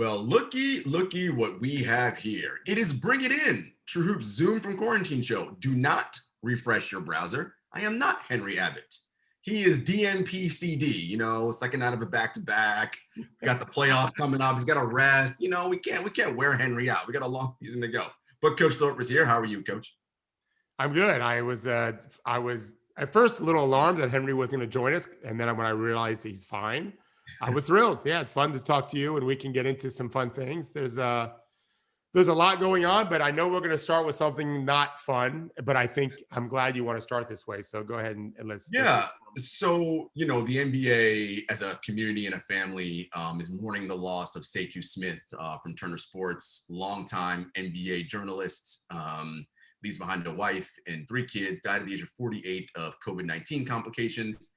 Well, looky what we have here. It is Bring It In, TrueHoop's Zoom from Quarantine show. Do not refresh your browser. I am not Henry Abbott. He is DNPCD, second out of a back-to-back. We got the playoffs coming up. He's got to rest. We can't wear Henry out. We got a long season to go. But Coach Thorpe is here. How are you, Coach? I'm good. I was at first a little alarmed that Henry was going to join us, and then when I realized he's fine, I was thrilled. Yeah, it's fun to talk to you, and we can get into some fun things. There's a lot going on, but I know we're going to start with something not fun. But I think I'm glad you want to start this way. So go ahead and let's. Yeah. So, the NBA as a community and a family is mourning the loss of Sekou Smith from Turner Sports, longtime NBA journalist, leaves behind a wife and 3 kids, died at the age of 48 of COVID-19 complications.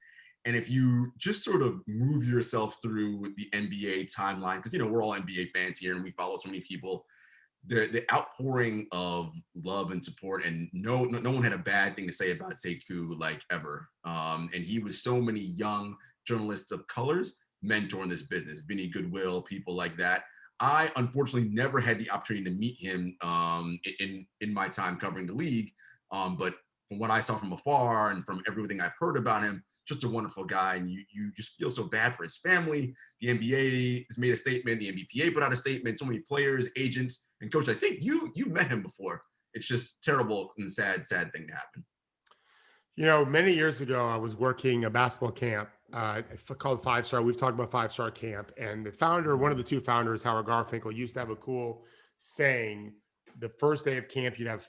And if you just sort of move yourself through the NBA timeline, because, we're all NBA fans here and we follow so many people, the outpouring of love and support, and no one had a bad thing to say about Sekou like ever. And he was so many young journalists of colors mentor in this business, Vinny Goodwill, people like that. I unfortunately never had the opportunity to meet him in my time covering the league. But from what I saw from afar and from everything I've heard about him, just a wonderful guy. And you just feel so bad for his family. The NBA has made a statement. The NBPA put out a statement. So many players, agents, and Coach, I think you met him before. It's just terrible and sad thing to happen. Many years ago, I was working a basketball camp called 5 Star. We've talked about 5 Star Camp, and the founder, one of the 2 founders, Howard Garfinkel, used to have a cool saying: the first day of camp, you'd have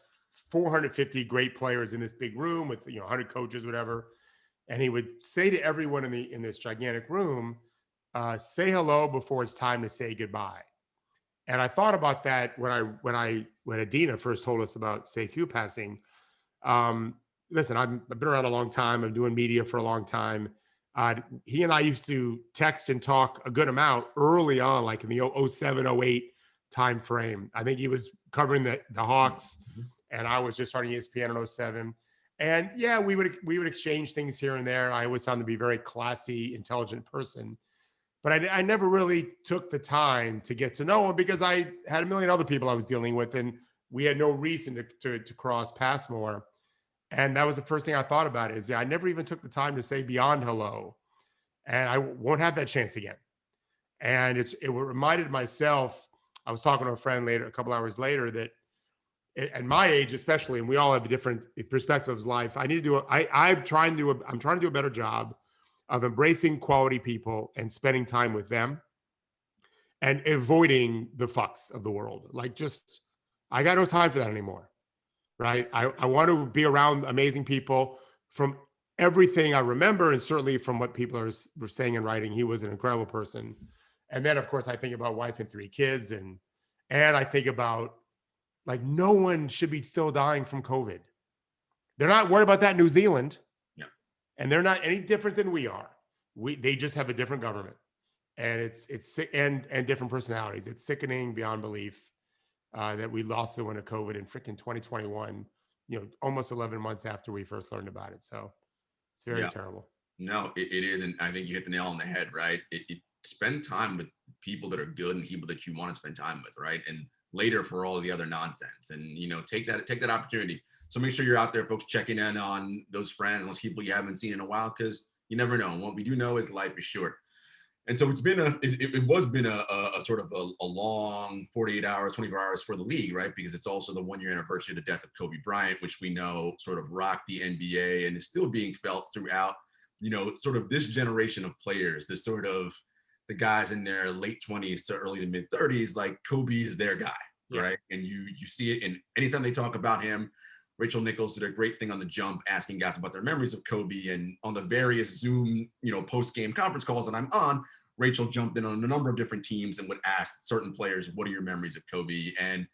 450 great players in this big room with 100 coaches, whatever. And he would say to everyone in this gigantic room, "Say hello before it's time to say goodbye." And I thought about that when Adina first told us about Sekou passing. Listen, I've been around a long time. I'm doing media for a long time. He and I used to text and talk a good amount early on, like in the 07, 08 time frame. I think he was covering the Hawks, and I was just starting ESPN in 07. And yeah, we would exchange things here and there. I always found to be a very classy, intelligent person. But I never really took the time to get to know him because I had a million other people I was dealing with, and we had no reason to cross paths more. And that was the first thing I thought about is I never even took the time to say beyond hello. And I won't have that chance again. And it reminded myself, I was talking to a friend later, a couple hours later, that at my age, especially, and we all have different perspectives of life, I'm trying to do a better job of embracing quality people and spending time with them and avoiding the fucks of the world. I got no time for that anymore. Right. I want to be around amazing people. From everything I remember, and certainly from what people were saying and writing, he was an incredible person. And then, of course, I think about wife and 3 kids, and I think about, no one should be still dying from COVID. They're not worried about that in New Zealand. Yeah. And they're not any different than we are. They just have a different government, and it's sick, and different personalities. It's sickening beyond belief. That we lost someone to COVID in freaking 2021, almost 11 months after we first learned about it. So it's very terrible. No, it is. And I think you hit the nail on the head, right? Spend time with people that are good and people that you want to spend time with, right? And later for all of the other nonsense, and, take that opportunity. So make sure you're out there, folks, checking in on those friends, those people you haven't seen in a while, because you never know. And what we do know is life is short. And so it was been a sort of a long 48 hours, 24 hours for the league, right? Because it's also the 1-year anniversary of the death of Kobe Bryant, which we know sort of rocked the NBA and is still being felt throughout, sort of this generation of players, this sort of the guys in their late 20s to early to mid 30s, like Kobe is their guy, right? And you see it in anytime they talk about him. Rachel Nichols did a great thing on The Jump, asking guys about their memories of Kobe. And on the various Zoom, post-game conference calls that I'm on, Rachel jumped in on a number of different teams and would ask certain players, what are your memories of Kobe? And,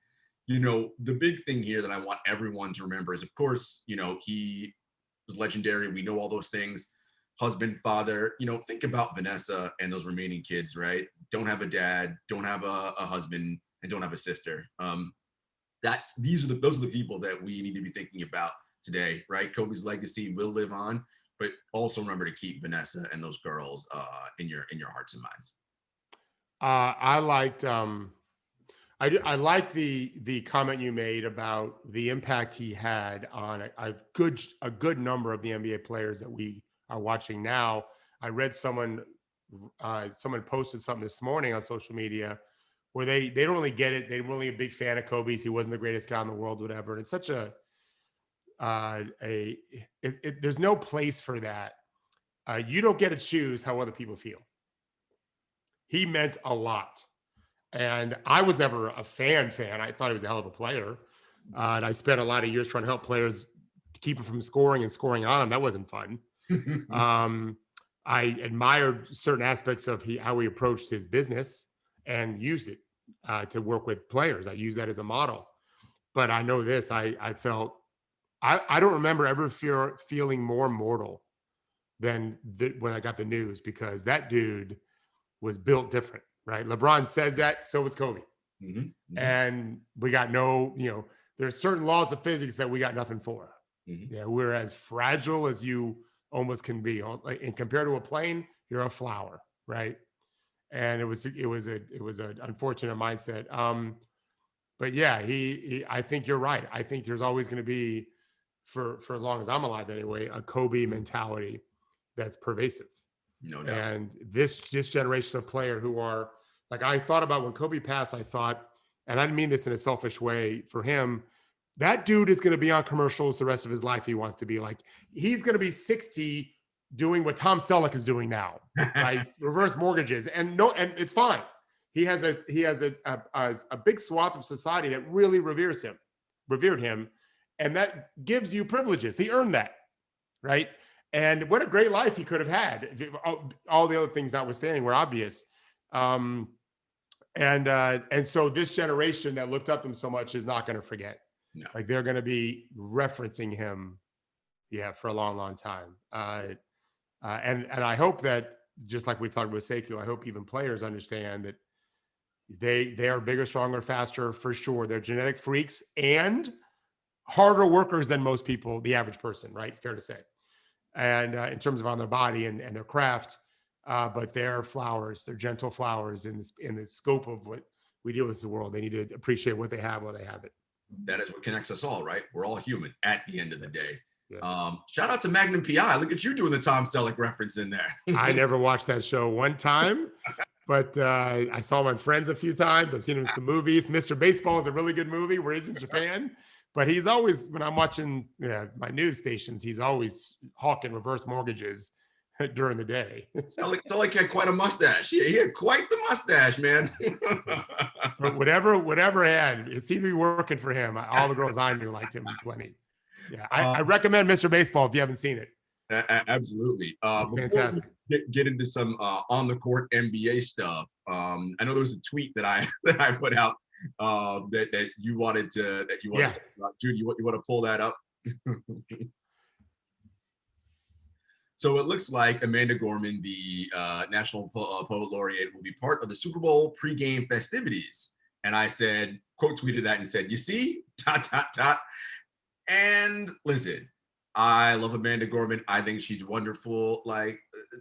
the big thing here that I want everyone to remember is, of course, he was legendary. We know all those things. Husband, father, think about Vanessa and those remaining kids, right? Don't have a dad, don't have a husband, and don't have a sister. Those are the people that we need to be thinking about today, right? Kobe's legacy will live on, but also remember to keep Vanessa and those girls in your hearts and minds. I liked I like the comment you made about the impact he had on a good number of the NBA players that we are watching now. I read someone posted something this morning on social media where they don't really get it. They weren't really a big fan of Kobe's. He wasn't the greatest guy in the world, whatever. And it's such there's no place for that. You don't get to choose how other people feel. He meant a lot. And I was never a fan. I thought he was a hell of a player. And I spent a lot of years trying to help players keep him from scoring and scoring on him. That wasn't fun. I admired certain aspects of how he approached his business and used it to work with players. I use that as a model. But I know this, I felt, I don't remember ever feeling more mortal than when I got the news, because that dude was built different. Right. LeBron says that. So was Kobe. Mm-hmm. Mm-hmm. And we got there's certain laws of physics that we got nothing for. Mm-hmm. Yeah. We're as fragile as you almost can be. And compared to a plane, you're a flower. Right. And it was an unfortunate mindset. But yeah, I think you're right. I think there's always going to be, for as long as I'm alive anyway, a Kobe mentality that's pervasive. No doubt. And this generation of player who are like, I thought about when Kobe passed, I thought, and I didn't mean this in a selfish way for him, that dude is going to be on commercials the rest of his life. He wants to be like, he's going to be 60 doing what Tom Selleck is doing now, right? Reverse mortgages. And it's fine. He has a big swath of society that really revered him. And that gives you privileges. He earned that, right? And what a great life he could have had. All the other things notwithstanding were obvious. And so this generation that looked up to him so much is not going to forget. No. Like, they're going to be referencing him, for a long, long time. And I hope that, just like we talked with Sekou, I hope even players understand that they are bigger, stronger, faster, for sure. They're genetic freaks and harder workers than most people, the average person, right? Fair to say. And in terms of on their body and their craft, but they're flowers. They're gentle flowers in the scope of what we deal with in the world. They need to appreciate what they have while they have it. That is what connects us all, right? We're all human at the end of the day. Yeah. Shout out to Magnum PI. Look at you doing the Tom Selleck reference in there. I never watched that show one time, but I saw my friends a few times. I've seen him in some movies. Mr. Baseball is a really good movie where he's in Japan. But he's always, when I'm watching my news stations, he's always hawking reverse mortgages during the day. Selleck had quite a mustache. He had quite the mustache, man. But whatever he had, it seemed to be working for him. All the girls I knew liked him plenty. Yeah, I recommend Mr. Baseball if you haven't seen it. Absolutely. Fantastic. Get into some on the court NBA stuff. I know there was a tweet that I put out that you wanted to talk about. Jude, you want to pull that up? So it looks like Amanda Gorman, the National Poet Laureate, will be part of the Super Bowl pregame festivities. And I said, quote tweeted that and said, "You see, ... And listen, I love Amanda Gorman. I think she's wonderful. Like,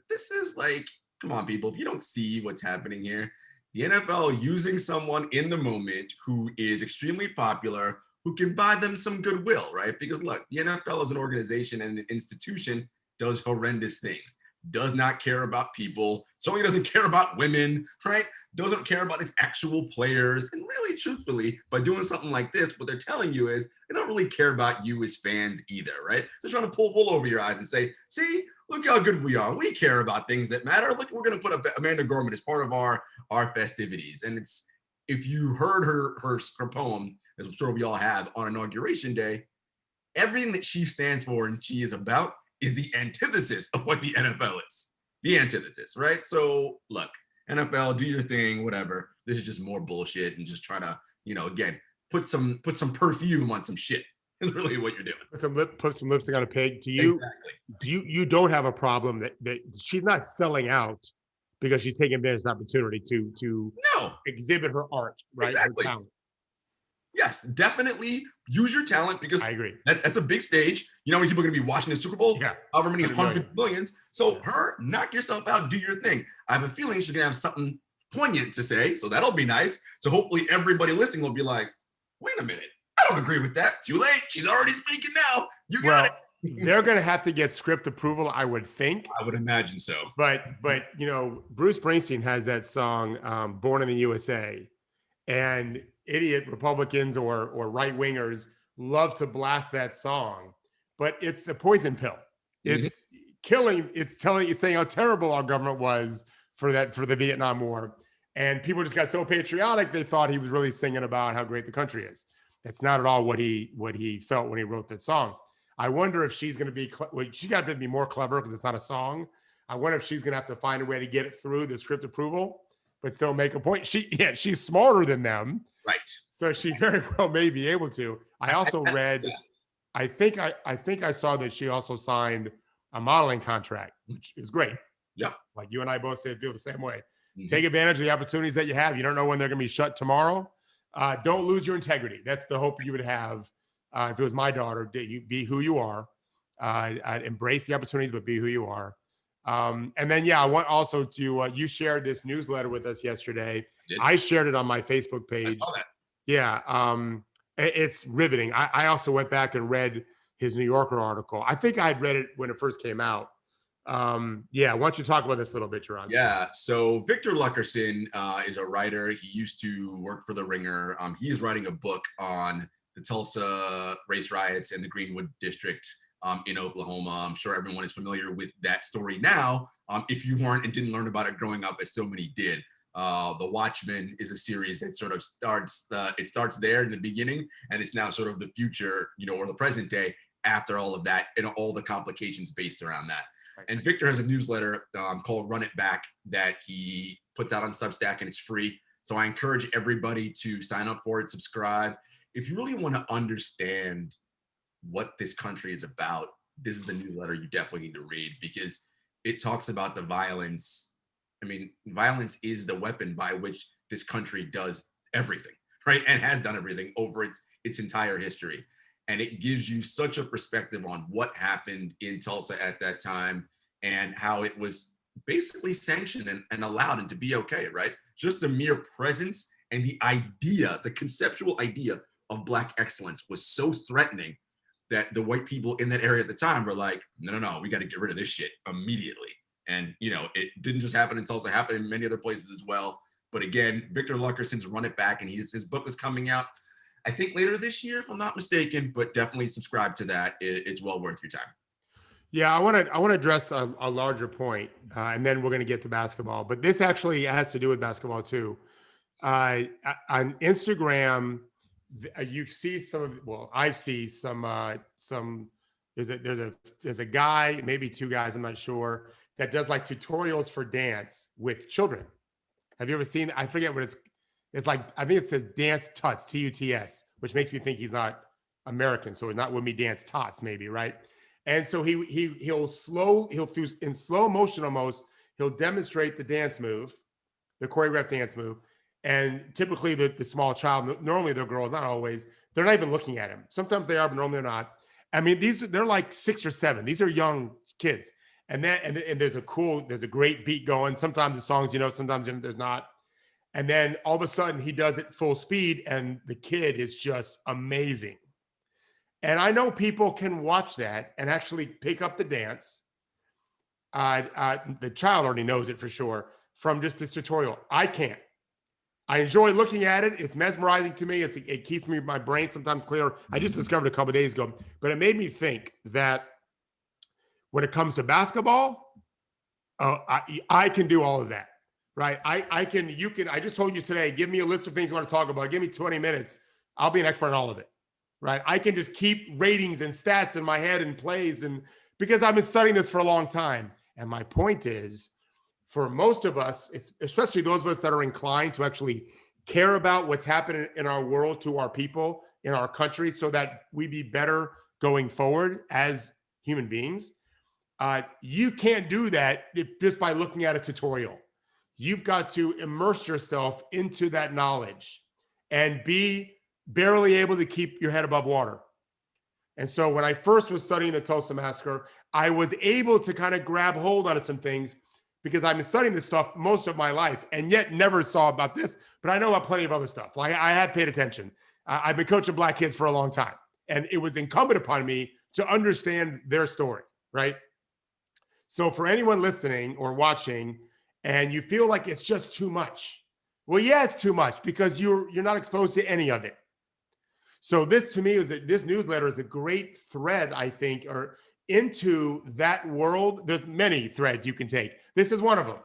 this is like, come on, people. If you don't see what's happening here, the NFL using someone in the moment who is extremely popular, who can buy them some goodwill, right? Because look, the NFL is an organization and an institution, does horrendous things, does not care about people, certainly doesn't care about women, right? Doesn't care about its actual players. And really, truthfully, by doing something like this, what they're telling you is they don't really care about you as fans either, right? They're trying to pull wool over your eyes and say, see, look how good we are. We care about things that matter. Look, we're going to put Amanda Gorman as part of our festivities. And it's, if you heard her poem, as I'm sure we all have, on Inauguration Day, everything that she stands for and she is about is the antithesis of what the NFL is. The antithesis, right? So look, NFL, do your thing, whatever. This is just more bullshit and just trying to, again, put some perfume on some shit. Is really what you're doing. Put some lipstick on a pig. You don't have a problem that she's not selling out because she's taking advantage of the opportunity to exhibit her art, right? Exactly. Yes, definitely use your talent, because I agree. That's a big stage. You know how many people are going to be watching the Super Bowl? Yeah. However many hundreds of millions. So knock yourself out, do your thing. I have a feeling she's going to have something poignant to say. So that'll be nice. So hopefully everybody listening will be like, wait a minute, I don't agree with that. Too late. She's already speaking now. You got it. They're going to have to get script approval, I would think. I would imagine so. But Bruce Springsteen has that song, "Born in the USA," and idiot Republicans or right wingers love to blast that song. But it's a poison pill. It's killing. It's saying how terrible our government was for the Vietnam War, and people just got so patriotic they thought he was really singing about how great the country is. That's not at all what he felt when he wrote that song. I wonder if she's going to be, she's got to be more clever because it's not a song. I wonder if she's going to have to find a way to get it through the script approval, but still make a point. She's smarter than them. Right. So she very well may be able to. I also read, I think I saw that she also signed a modeling contract, which is great. Yeah. Like you and I both feel the same way. Take advantage of the opportunities that you have. You don't know when they're going to be shut tomorrow. Don't lose your integrity. That's the hope you would have. If it was my daughter, you be who you are. I'd embrace the opportunities, but be who you are. And then, I want also to, you shared this newsletter with us yesterday. I shared it on my Facebook page. I saw that. Yeah. It's riveting. I also went back and read his New Yorker article. I think I had read it when it first came out. Why don't you talk about this a little bit, Jarod? Yeah, so Victor Luckerson is a writer. He used to work for The Ringer. He is writing a book on the Tulsa race riots in the Greenwood district in Oklahoma. I'm sure everyone is familiar with that story now. If you weren't and didn't learn about it growing up, as so many did. The Watchmen is a series that sort of starts there in the beginning, and it's now sort of the future, or the present day after all of that and all the complications based around that. And Victor has a newsletter called Run It Back that he puts out on Substack, and it's free. So I encourage everybody to sign up for it, subscribe. If you really want to understand what this country is about, this is a newsletter you definitely need to read, because it talks about the violence. I mean, violence is the weapon by which this country does everything, right? And has done everything over its entire history. And it gives you such a perspective on what happened in Tulsa at that time and how it was basically sanctioned and allowed and to be okay, right? Just the mere presence and the conceptual idea of Black excellence was so threatening that the white people in that area at the time were like, no, we got to get rid of this shit immediately. And, it didn't just happen in Tulsa, it happened in many other places as well. But again, Victor Luckerson's Run It Back, and his book is coming out, I think later this year, if I'm not mistaken, but definitely subscribe to that. It's well worth your time. Yeah, I want to address a larger point, and then we're going to get to basketball. But this actually has to do with basketball too. On Instagram, you see I see some. There's a guy, maybe two guys, I'm not sure, that does like tutorials for dance with children. Have you ever seen? I forget what it's like. I think it says Dance Tuts, Tuts, which makes me think he's not American, so he's not with me dance tots, maybe, right? And so he'll in slow motion almost, he'll demonstrate the dance move, the choreographed dance move. And typically the small child, normally they're girls, not always, they're not even looking at him. Sometimes they are, but normally they're not. I mean, they're like 6 or 7. These are young kids. And there's a great beat going. Sometimes the songs, sometimes there's not. And then all of a sudden he does it full speed, and the kid is just amazing. And I know people can watch that and actually pick up the dance. The child already knows it for sure from just this tutorial. I can't. I enjoy looking at it. It's mesmerizing to me. It keeps my brain sometimes clear. I just discovered a couple of days ago, but it made me think that when it comes to basketball, I can do all of that, right? I just told you today, give me a list of things you want to talk about. Give me 20 minutes. I'll be an expert in all of it, right? I can just keep ratings and stats in my head and plays, and because I've been studying this for a long time. And my point is, for most of us, especially those of us that are inclined to actually care about what's happening in our world to our people in our country so that we be better going forward as human beings, you can't do that just by looking at a tutorial. You've got to immerse yourself into that knowledge and be barely able to keep your head above water. And so when I first was studying the Tulsa Massacre, I was able to kind of grab hold on some things, because I've been studying this stuff most of my life and yet never saw about this, but I know about plenty of other stuff. Like I had paid attention. I've been coaching black kids for a long time, and it was incumbent upon me to understand their story, right? So for anyone listening or watching, and you feel like it's just too much, well, yeah, it's too much because you're not exposed to any of it. So this to me this newsletter is a great thread, I think, or into that world. There's many threads you can take. This is one of them,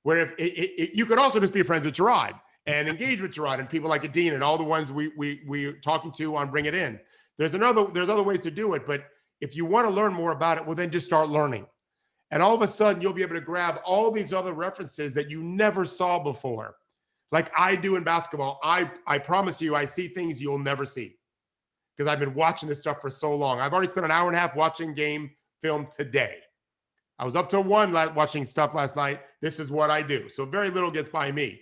where if you could also just be friends with Jarod and engage with Jarod and people like Dean and all the ones we're talking to on Bring It In. There's other ways to do it, but if you want to learn more about it, well, then just start learning. And all of a sudden, you'll be able to grab all these other references that you never saw before. Like I do in basketball, I promise you, I see things you'll never see because I've been watching this stuff for so long. I've already spent an hour and a half watching game film today. I was up till 1 watching stuff last night. This is what I do. So very little gets by me.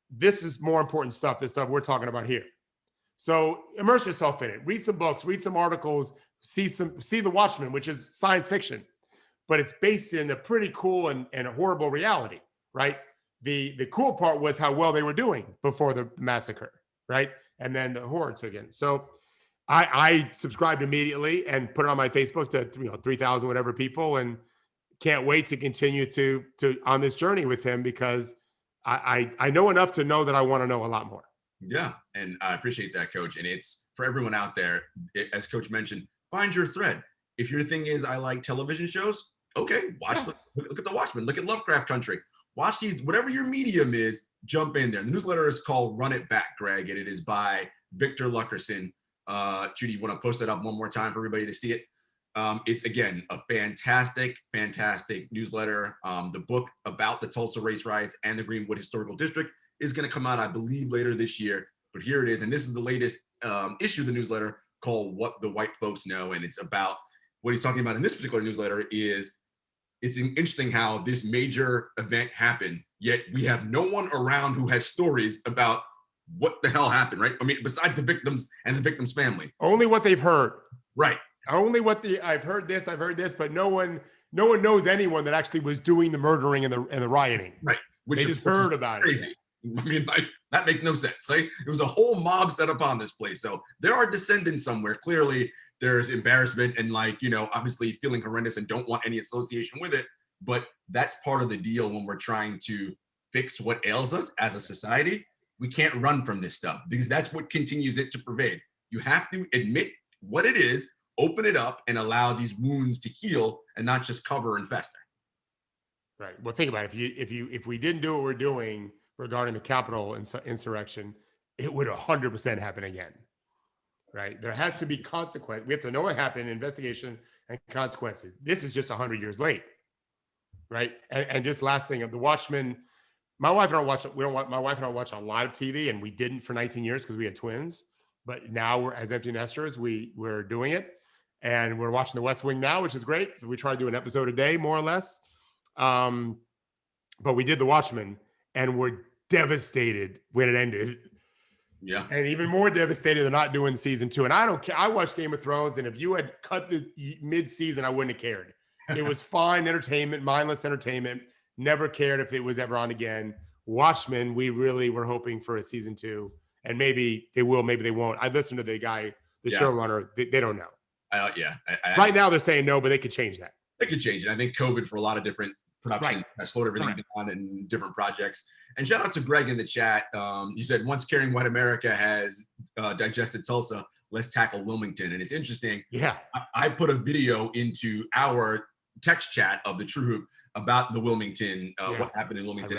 This is more important stuff, this stuff we're talking about here. So immerse yourself in it. Read some books, read some articles, see The Watchmen, which is science fiction, but it's based in a pretty cool and a horrible reality, right? The cool part was how well they were doing before the massacre, right? And then the horror took in. So I subscribed immediately and put it on my Facebook to 3,000 whatever people, and can't wait to continue to on this journey with him because I know enough to know that I want to know a lot more. Yeah, and I appreciate that, Coach. And it's for everyone out there, as Coach mentioned, find your thread. If your thing is I like television shows, okay, look at The Watchmen, look at Lovecraft Country. Watch these, whatever your medium is, jump in there. The newsletter is called Run It Back, Greg, and it is by Victor Luckerson. Judy, you want to post that up one more time for everybody to see it? It's, again, a fantastic newsletter. The book about the Tulsa race riots and the Greenwood Historical District is going to come out, I believe, later this year. But here it is. And this is the latest issue of the newsletter called What the White Folks Know. And it's about what he's talking about in this particular newsletter is it's interesting how this major event happened, yet we have no one around who has stories about what the hell happened, right? I mean, besides the victims and the victim's family. Only what they've heard. Right. Only I've heard this, but no one knows anyone that actually was doing the murdering and the rioting. Right. They just heard about it. I mean, that makes no sense. Like, it was a whole mob set up on this place. So there are descendants somewhere. Clearly, there's embarrassment and, obviously feeling horrendous and don't want any association with it. But that's part of the deal when we're trying to fix what ails us as a society. We can't run from this stuff because that's what continues it to pervade. You have to admit what it is, open it up, and allow these wounds to heal and not just cover and fester. Right. Well, think about it. If we didn't do what we're doing regarding the Capitol insurrection, it would 100% happen again. Right. There has to be consequence. We have to know what happened, investigation and consequences. This is just 100 years late. Right. And just last thing of The Watchmen. My wife and I watch a lot of TV, and we didn't for 19 years because we had twins. But now we're as empty nesters, we're doing it. And we're watching The West Wing now, which is great. So we try to do an episode a day, more or less. But we did The Watchmen, and we're devastated when it ended. Yeah. And even more devastated than not doing season 2. And I don't care. I watched Game of Thrones, and if you had cut the mid-season, I wouldn't have cared. It was fine entertainment, mindless entertainment. Never cared if it was ever on again. Watchmen, we really were hoping for a season 2. And maybe they will, maybe they won't. I listened to the guy, showrunner. They don't know. Right now they're saying no, but they could change that. They could change it. I think COVID for a lot of different productions has slowed everything down in different projects. And shout out to Greg in the chat. He said, once Caring White America has digested Tulsa, let's tackle Wilmington. And it's interesting. Yeah. I put a video into our text chat of the TrueHoop about the Wilmington, what happened in Wilmington.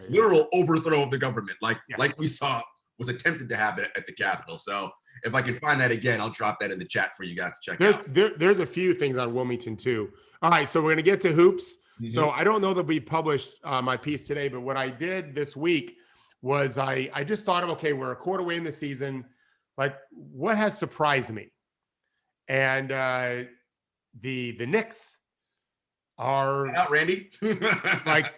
Literal overthrow of the government, like we saw was attempted to happen at the Capitol. So if I can find that again, I'll drop that in the chat for you guys to check out. There's a few things on Wilmington too. All right, so we're going to get to hoops. Mm-hmm. So I don't know that we published my piece today, but what I did this week was I just thought of, okay, we're a quarter way in the season. Like, what has surprised me? And the Knicks are out, Randy. like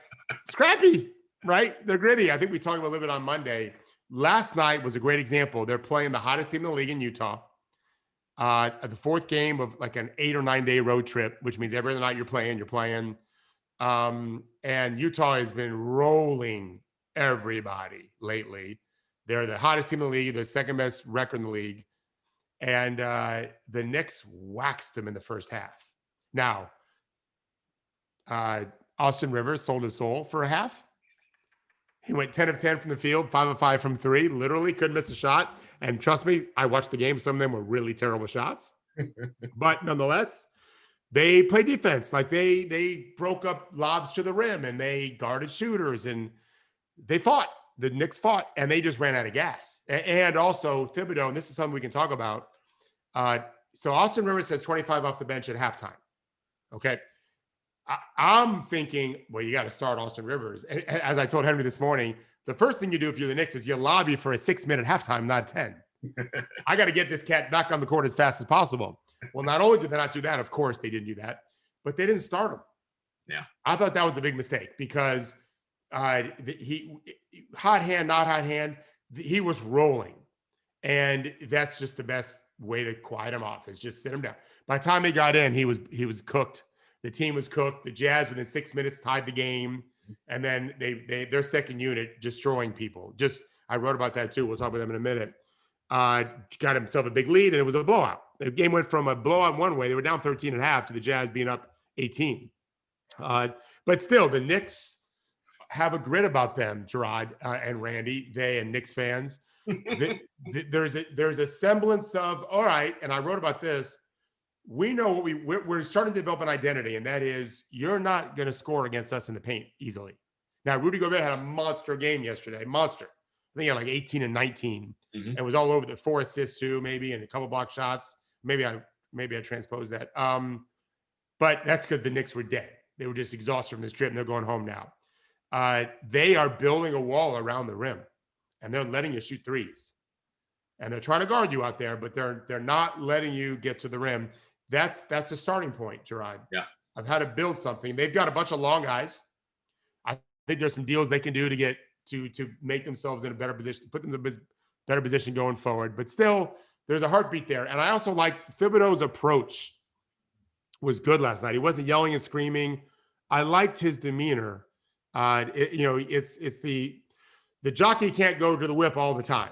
scrappy, right? They're gritty. I think we talked about a little bit on Monday. Last night was a great example. They're playing the hottest team in the league in Utah. At the fourth game of like an 8 or 9 day road trip, which means every other night you're playing. And Utah has been rolling everybody lately. They're the hottest team in the league. They're the second best record in the league. And the Knicks waxed them in the first half. Now, Austin Rivers sold his soul for a half. He went 10 of 10 from the field, 5 of 5 from 3, literally couldn't miss a shot. And trust me, I watched the game. Some of them were really terrible shots. But nonetheless, they played defense. Like they broke up lobs to the rim and they guarded shooters and they fought. The Knicks fought and they just ran out of gas. And also Thibodeau, and this is something we can talk about. So Austin Rivers has 25 off the bench at halftime. Okay. I'm thinking, well, you got to start Austin Rivers. As I told Henry this morning, the first thing you do if you're the Knicks is you lobby for a 6-minute halftime, not 10. I got to get this cat back on the court as fast as possible. Well, not only did they not do that, of course they didn't do that, but they didn't start him. Yeah. I thought that was a big mistake because he hot hand, not hot hand, he was rolling. And that's just the best way to quiet him off is just sit him down. By the time he got in, he was cooked. The team was cooked. The Jazz within 6 minutes tied the game. And then their second unit destroying people. I wrote about that too. We'll talk about them in a minute. Got himself a big lead and it was a blowout. The game went from a blowout one way. They were down 13 and a half to the Jazz being up 18. But still, the Knicks have a grit about them, Jarod and Randy, they and Knicks fans. There's a semblance of, all right, and I wrote about this, we know what we're starting to develop an identity, and that is you're not going to score against us in the paint easily. Now, Rudy Gobert had a monster game yesterday, monster. I think he had like 18 and 19, and was all over the 4 assists too, maybe, and a couple block shots. Maybe I transposed that. But that's because the Knicks were dead. They were just exhausted from this trip, and they're going home now. They are building a wall around the rim, and they're letting you shoot threes. And they're trying to guard you out there, but they're not letting you get to the rim. That's the starting point, Jarod. Yeah. Of how to build something. They've got a bunch of long guys. I think there's some deals they can do to get to make themselves in a better position, to put them in a better position going forward. But still, there's a heartbeat there. And I also like Thibodeau's approach was good last night. He wasn't yelling and screaming. I liked his demeanor. It's the jockey can't go to the whip all the time.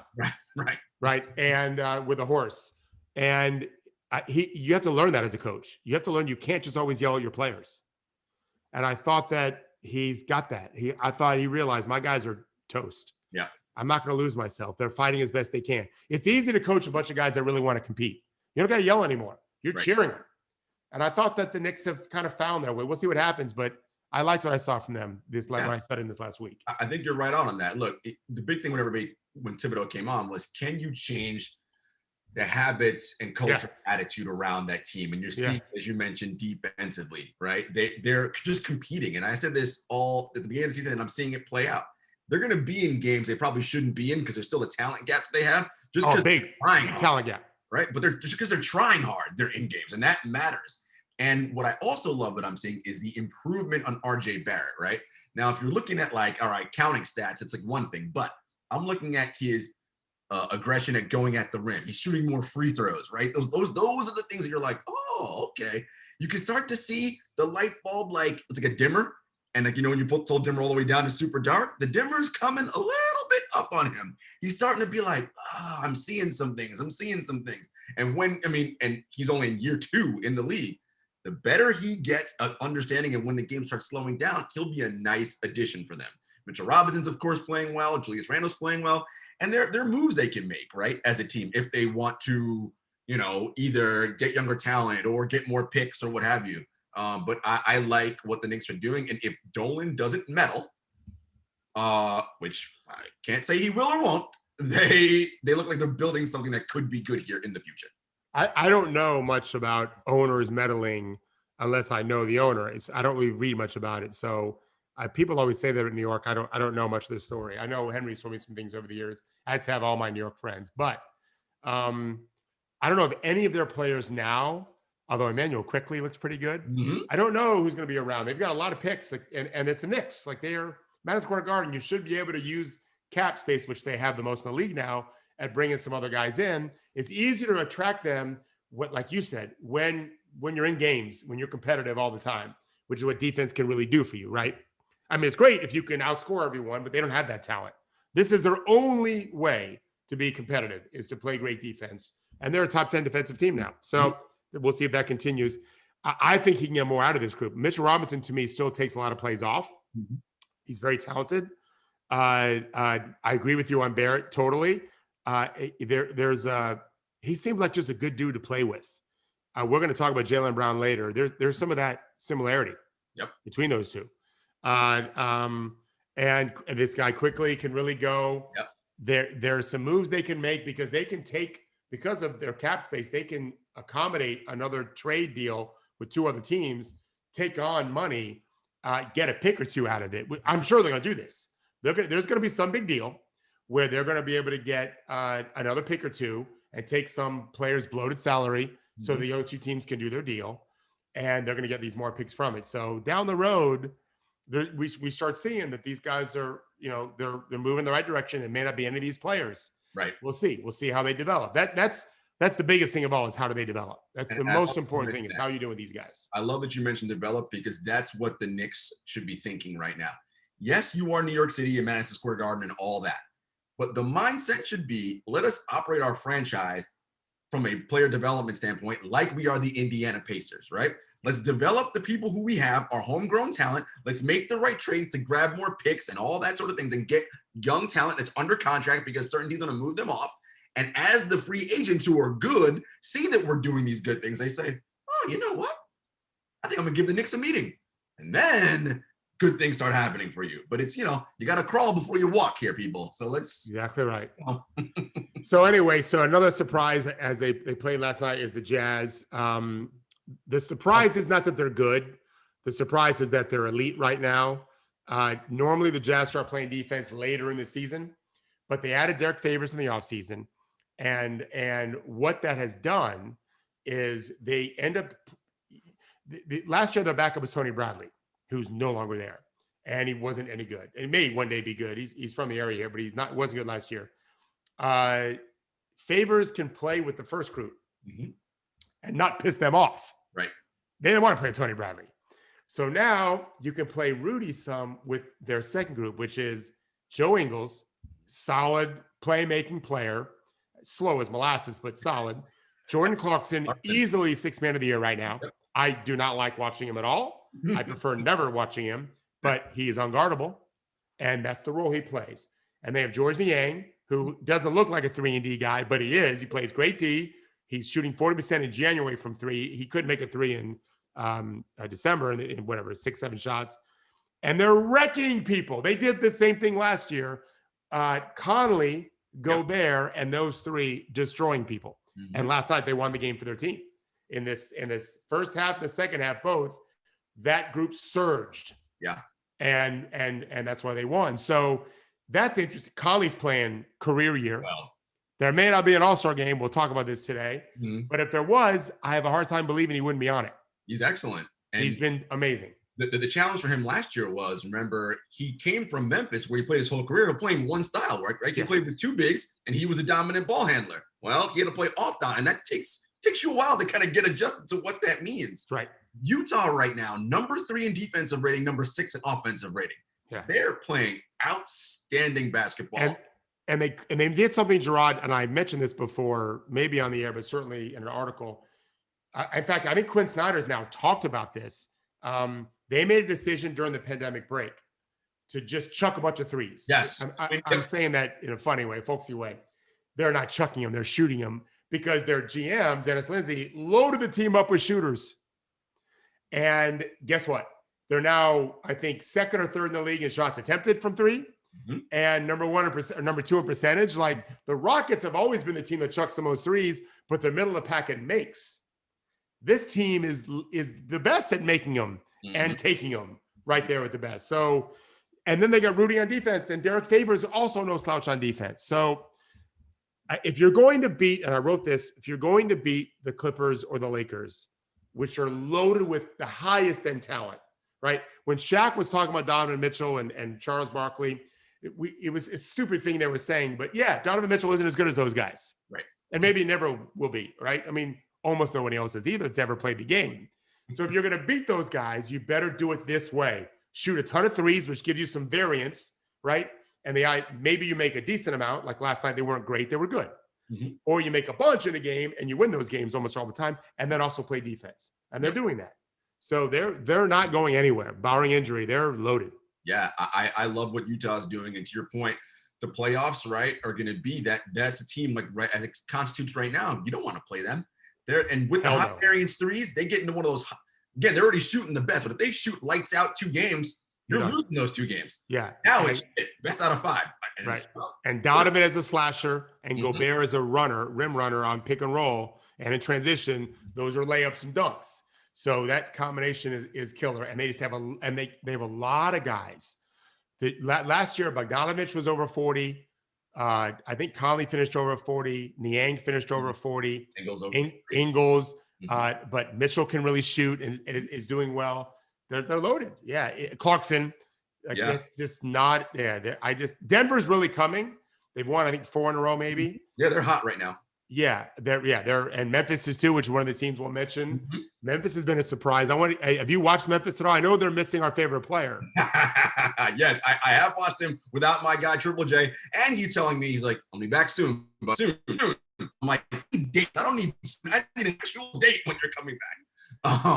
Right. And with a horse. And you have to learn that as a coach. You have to learn you can't just always yell at your players. And I thought that he's got that. I thought he realized my guys are toast. Yeah. I'm not going to lose myself. They're fighting as best they can. It's easy to coach a bunch of guys that really want to compete. You don't got to yell anymore. You're cheering them. And I thought that the Knicks have kind of found their way. We'll see what happens, but I liked what I saw from them when I studied this last week. I think you're right on that. Look, the big thing when Thibodeau came on was, can you change the habits and culture attitude around that team? And you're seeing, as you mentioned, defensively, right? They're just competing. And I said this all at the beginning of the season, and I'm seeing it play out. They're going to be in games they probably shouldn't be in because there's still a talent gap that they have. Just because big talent gap. Right? But just because they're trying hard, they're in games, and that matters. And what I also love that I'm seeing is the improvement on RJ Barrett, right? Now, if you're looking at counting stats, it's like one thing, but I'm looking at his aggression at going at the rim. He's shooting more free throws, right? Those are the things that you're like, oh, okay. You can start to see the light bulb, like it's like a dimmer. And when you put the dimmer all the way down to super dark, the dimmer's coming a little bit up on him. He's starting to be like, I'm seeing some things. And he's only in year 2 in the league. The better he gets at understanding, and when the game starts slowing down, he'll be a nice addition for them. Mitchell Robinson's, of course, playing well. Julius Randle's playing well. And there are moves they can make, right, as a team if they want to, either get younger talent or get more picks or what have you. But I like what the Knicks are doing. And if Dolan doesn't meddle, which I can't say he will or won't, they look like they're building something that could be good here in the future. I don't know much about owners meddling unless I know the owner. I don't really read much about it. So people always say that in New York. I don't know much of the story. I know Henry's told me some things over the years, as have all my New York friends. But I don't know if any of their players now, although Emmanuel quickly looks pretty good. Mm-hmm. I don't know who's going to be around. They've got a lot of picks, and it's the Knicks. Like, they are Madison Square Garden. You should be able to use cap space, which they have the most in the league now, at bringing some other guys in. It's easier to attract them, like you said, when you're in games, when you're competitive all the time. which is what defense can really do for you, right? I mean, it's great if you can outscore everyone, but they don't have that talent. This is their only way to be competitive, is to play great defense. And they're a top 10 defensive team now. So we'll see if that continues. I think he can get more out of this group. Mitchell Robinson, to me, still takes a lot of plays off. He's very talented. I agree with you on Barrett totally. He seems like just a good dude to play with. We're going to talk about Jaylen Brown later. There's some of that similarity between those two. And this guy quickly can really go. There are some moves they can make because they can take, because of their cap space, they can accommodate another trade deal with two other teams, take on money, get a pick or two out of it. I'm sure they're going to do this. There's going to be some big deal where they're going to be able to get another pick or two and take some players' bloated salary so the other two teams can do their deal, and they're going to get these more picks from it. So down the road, we start seeing that these guys are, they're moving in the right direction. It may not be any of these players. Right. We'll see how they develop. That's the biggest thing of all, is how do they develop? That's the most important thing, is how you do with these guys. I love that you mentioned develop, because that's what the Knicks should be thinking right now. Yes, you are New York City and Madison Square Garden and all that, but the mindset should be, let us operate our franchise from a player development standpoint like we are the Indiana Pacers, right? Let's develop the people who we have, our homegrown talent. Let's make the right trades to grab more picks and all that sort of things, and get young talent that's under contract, because certain teams are going to move them off. And as the free agents who are good see that we're doing these good things, they say, oh, you know what? I think I'm going to give the Knicks a meeting. And then good things start happening for you. But it's, you got to crawl before you walk here, people. So let's. Exactly right. So anyway, another surprise as they played last night is the Jazz. The surprise is not that they're good. The surprise is that they're elite right now. Normally the Jazz start playing defense later in the season, but they added Derek Favors in the offseason. And what that has done is they end up last year, their backup was Tony Bradley, who's no longer there. And he wasn't any good. And may one day be good. He's from the area here, but wasn't good last year. Favors can play with the first group and not piss them off. Right. They didn't want to play Tony Bradley. So now you can play Rudy some with their second group, which is Joe Ingles, solid playmaking player, slow as molasses, but solid. Jordan Clarkson, easily sixth man of the year right now. Yep. I do not like watching him at all. I prefer never watching him, but he is unguardable, and that's the role he plays. And they have George Niang, who doesn't look like a 3-and-D guy, but he is. He plays great D. He's shooting 40% in January from three. He couldn't make a three in December in whatever, 6-7 shots. And they're wrecking people. They did the same thing last year. Conley, Gobert, and those three destroying people. And last night they won the game for their team. In this first half and the second half, both, that group surged. Yeah. And that's why they won. So that's interesting. Conley's playing career year. Well, there may not be an all-star game. We'll talk about this today. But if there was, I have a hard time believing he wouldn't be on it. He's excellent. And he's been amazing. The challenge for him last year was, remember, he came from Memphis where he played his whole career playing one style, right? He played with two bigs, and he was a dominant ball handler. Well, he had to play off down, and that takes you a while to kind of get adjusted to what that means. Right. Utah right now, number 3 in defensive rating, number 6 in offensive rating. Yeah. They're playing outstanding basketball. And they did something, Jarod, and I mentioned this before, maybe on the air, but certainly in an article. In fact, I think Quinn Snyder's now talked about this. They made a decision during the pandemic break to just chuck a bunch of threes. Yes. I'm saying that in a funny way, folksy way. They're not chucking them, they're shooting them, because their GM, Dennis Lindsay, loaded the team up with shooters. And guess what? They're now, I think, second or third in the league in shots attempted from three, and number 2 in percentage. Like, the Rockets have always been the team that chucks the most threes, but the middle of the pack it makes. This team is the best at making them and taking them right there with the best. So, and then they got Rudy on defense, and Derek Favors also no slouch on defense. So if you're going to beat, and I wrote this, if you're going to beat the Clippers or the Lakers, which are loaded with the highest end talent, right? When Shaq was talking about Donovan Mitchell and Charles Barkley, it was a stupid thing they were saying, but yeah, Donovan Mitchell isn't as good as those guys. Right. And maybe never will be, right? I mean, almost nobody else has either that's ever played the game. So if you're going to beat those guys, you better do it this way. Shoot a ton of threes, which gives you some variance, right? And maybe you make a decent amount. Like last night, they weren't great. They were good. Mm-hmm. Or you make a bunch in a game and you win those games almost all the time, and then also play defense. And they're doing that. So they're not going anywhere. Barring injury, they're loaded. Yeah, I love what Utah's doing. And to your point, the playoffs, right, are going to be that's a team like right as it constitutes right now. You don't want to play them. And with the high variance threes, they get into one of those. Again, they're already shooting the best, but if they shoot lights out 2 games, you're losing those 2 games. Yeah. Now it's best out of 5. Right. And Donovan as a slasher and Gobert as a rim runner on pick and roll and in transition, those are layups and dunks. So that combination is killer. And they just have they have a lot of guys. Last year, Bogdanovich was over 40. I think Conley finished over 40. Niang finished over 40. Ingles. But Mitchell can really shoot and is doing well. They're loaded. Yeah. Clarkson. It's just not. Yeah. Denver's really coming. They've won, I think, 4 in a row, maybe. Yeah, they're hot right now. Yeah, they're and Memphis is too, which is one of the teams we'll mention. Mm-hmm. Memphis has been a surprise. Have you watched Memphis at all? I know they're missing our favorite player. Yes, I have watched him without my guy Triple J, and he's telling me he's like, "I'll be back soon, but soon." I'm like, I need an actual date when you're coming back.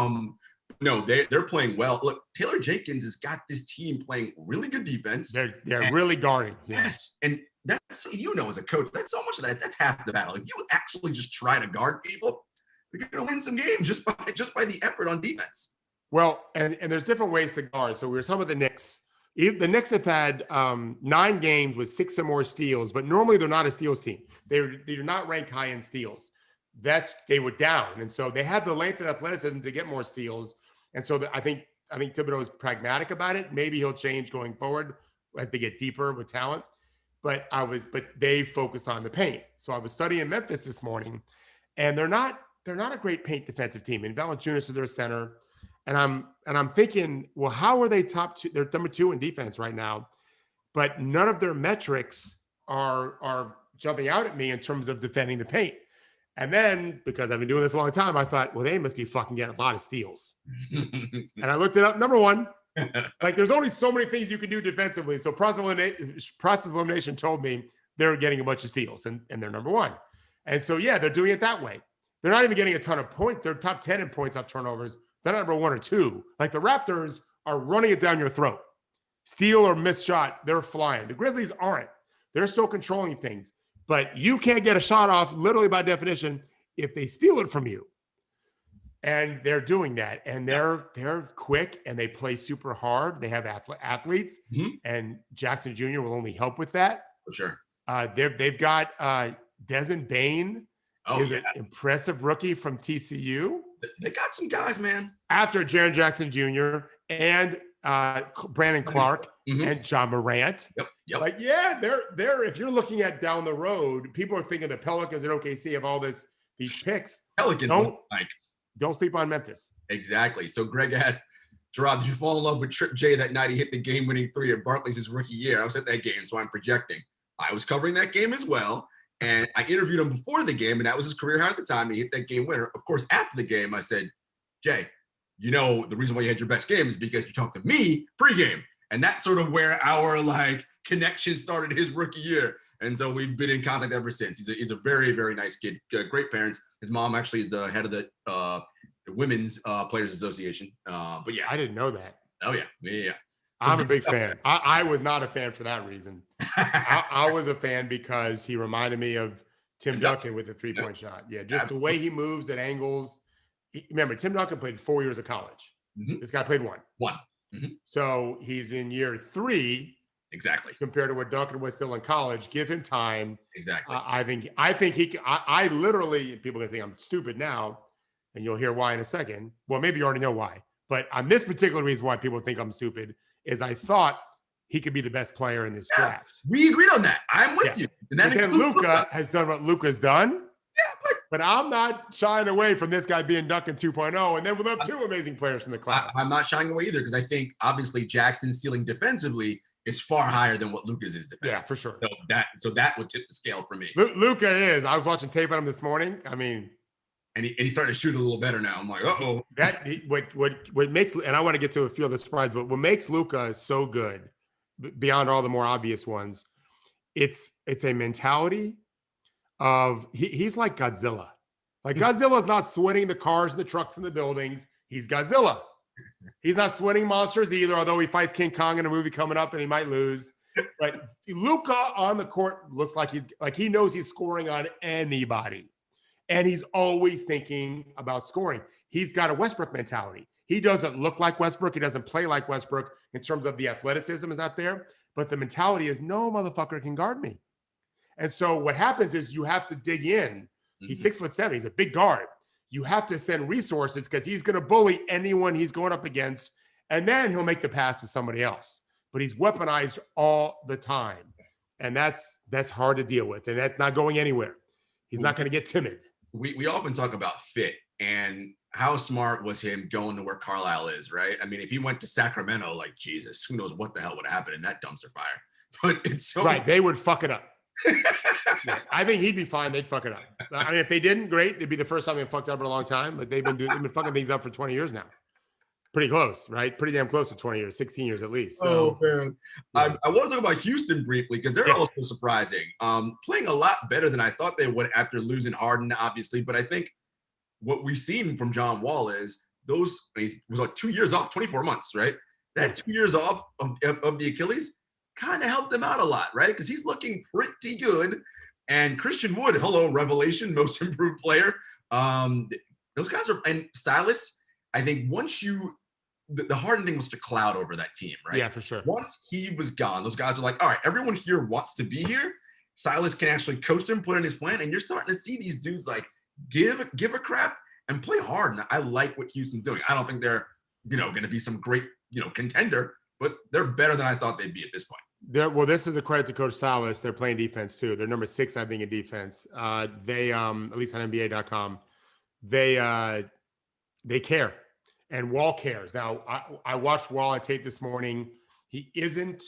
No, they're playing well. Look, Taylor Jenkins has got this team playing really good defense. They're really guarding. Yes, and that's, as a coach, that's so much of that's half the battle. If you actually just try to guard people, you're going to win some games just by the effort on defense. Well, and there's different ways to guard. So we were talking about the Knicks. The Knicks have had 9 games with 6 or more steals, but normally they're not a steals team. They do not rank high in steals. They were down, and so they had the length and athleticism to get more steals. And so I think Thibodeau is pragmatic about it. Maybe he'll change going forward as they get deeper with talent. But they focus on the paint. So I was studying Memphis this morning, and they're not a great paint defensive team. And Valanciunas is their center, and I'm thinking, well, how are they top 2? They're number 2 in defense right now, but none of their metrics are jumping out at me in terms of defending the paint. And then, because I've been doing this a long time, I thought, well, they must be fucking getting a lot of steals. And I looked it up. Number 1. Like, there's only so many things you can do defensively. So process elimination told me they're getting a bunch of steals, and they're number 1. And so, yeah, they're doing it that way. They're not even getting a ton of points. They're top 10 in points off turnovers. They're number 1 or 2. Like, the Raptors are running it down your throat. Steal or miss shot, they're flying. The Grizzlies aren't. They're still controlling things. But you can't get a shot off, literally by definition, if they steal it from you. And they're doing that, and they're quick, and they play super hard. They have athletes, and Jackson Jr. will only help with that. For sure. They've got Desmond Bane is an impressive rookie from TCU. They got some guys, man. After Jaren Jackson Jr. and Brandon Clark and John Morant. Yep. Like, yeah, they're if you're looking at down the road, people are thinking the Pelicans and OKC have all these picks. Pelicans don't sleep on Memphis. Exactly. So Greg asked, Jarod, did you fall in love with Trip J that night he hit the game-winning 3 at Barclays his rookie year? I was at that game, so I'm projecting. I was covering that game as well, and I interviewed him before the game, and that was his career high at the time. He hit that game winner. Of course, after the game, I said, Jay, the reason why you had your best game is because you talked to me pregame. And that's sort of where our connection started his rookie year. And so we've been in contact ever since. He's a very, very nice kid. Great parents. His mom actually is the head of the Women's Players Association. But yeah. I didn't know that. Oh, yeah. Yeah. So I'm a big fan. I was not a fan for that reason. I was a fan because he reminded me of Tim Duncan with the 3-point shot. Yeah, just the way he moves at angles. Remember, Tim Duncan played 4 years of college. This guy played 1. So he's in year 3. Exactly. Compared to what Duncan was still in college. Give him time. Exactly. I think he can. I literally, people are going to think I'm stupid now, and you'll hear why in a second. Well, maybe you already know why. But on this particular reason why people think I'm stupid is I thought he could be the best player in this draft. We agreed on that. I'm with you. And then Luka has done what Luka's done. Yeah, but I'm not shying away from this guy being Duncan 2.0. And then we'll have 2 amazing players from the class. I'm not shying away either, because I think obviously Jackson's ceiling defensively is far higher than what Luka's is defensively. Yeah, for sure. So that would tip the scale for me. Luka is. I was watching tape on him this morning. I mean, And he's starting to shoot a little better now. I'm like, uh-oh. What makes, and I want to get to a few of the surprises, but what makes Luka so good, beyond all the more obvious ones, it's a mentality of he's like Godzilla. Like Godzilla's not sweating the cars and the trucks and the buildings. He's Godzilla. He's not sweating monsters either, although he fights King Kong in a movie coming up and he might lose. But Luka on the court looks like he knows he's scoring on anybody. And he's always thinking about scoring. He's got a Westbrook mentality. He doesn't look like Westbrook. He doesn't play like Westbrook in terms of the athleticism is not there. But the mentality is no motherfucker can guard me. And so what happens is you have to dig in. He's 6'7". He's a big guard. You have to send resources because he's going to bully anyone he's going up against. And then he'll make the pass to somebody else. But he's weaponized all the time. And that's hard to deal with. And that's not going anywhere. He's not going to get timid. We often talk about fit and how smart was him going to where Carlisle is, right? I mean, if he went to Sacramento, like, Jesus, who knows what the hell would happen in that dumpster fire. But it's so right. They would fuck it up. Yeah, I think he'd be fine. They'd fuck it up. I mean, if they didn't, great. It'd be the first time they fucked up in a long time. But they've been fucking things up for 20 years now. Pretty close, right? Pretty damn close to 20 years, 16 years at least. So, man. Yeah. I want to talk about Houston briefly because they're also surprising. Playing a lot better than I thought they would after losing Harden, obviously. But I think what we've seen from John Wall is it was like 2 years off, 24 months, right? That 2 years off of the Achilles kind of helped them out a lot, right? Because he's looking pretty good. And Christian Wood, hello, revelation, most improved player. Those guys are, and Silas, I think once the Harden thing was to cloud over that team, right? Yeah, for sure. Once he was gone, those guys are like, all right, everyone here wants to be here. Silas can actually coach them, put in his plan, and you're starting to see these dudes like give a crap and play hard. And I like what Houston's doing. I don't think they're, going to be some great, contender, but they're better than I thought they'd be at this point. Well, this is a credit to Coach Silas. They're playing defense too. They're number 6, I think, in defense. They at least on NBA.com, they care. And Wall cares. Now, I watched Wall on tape this morning. He isn't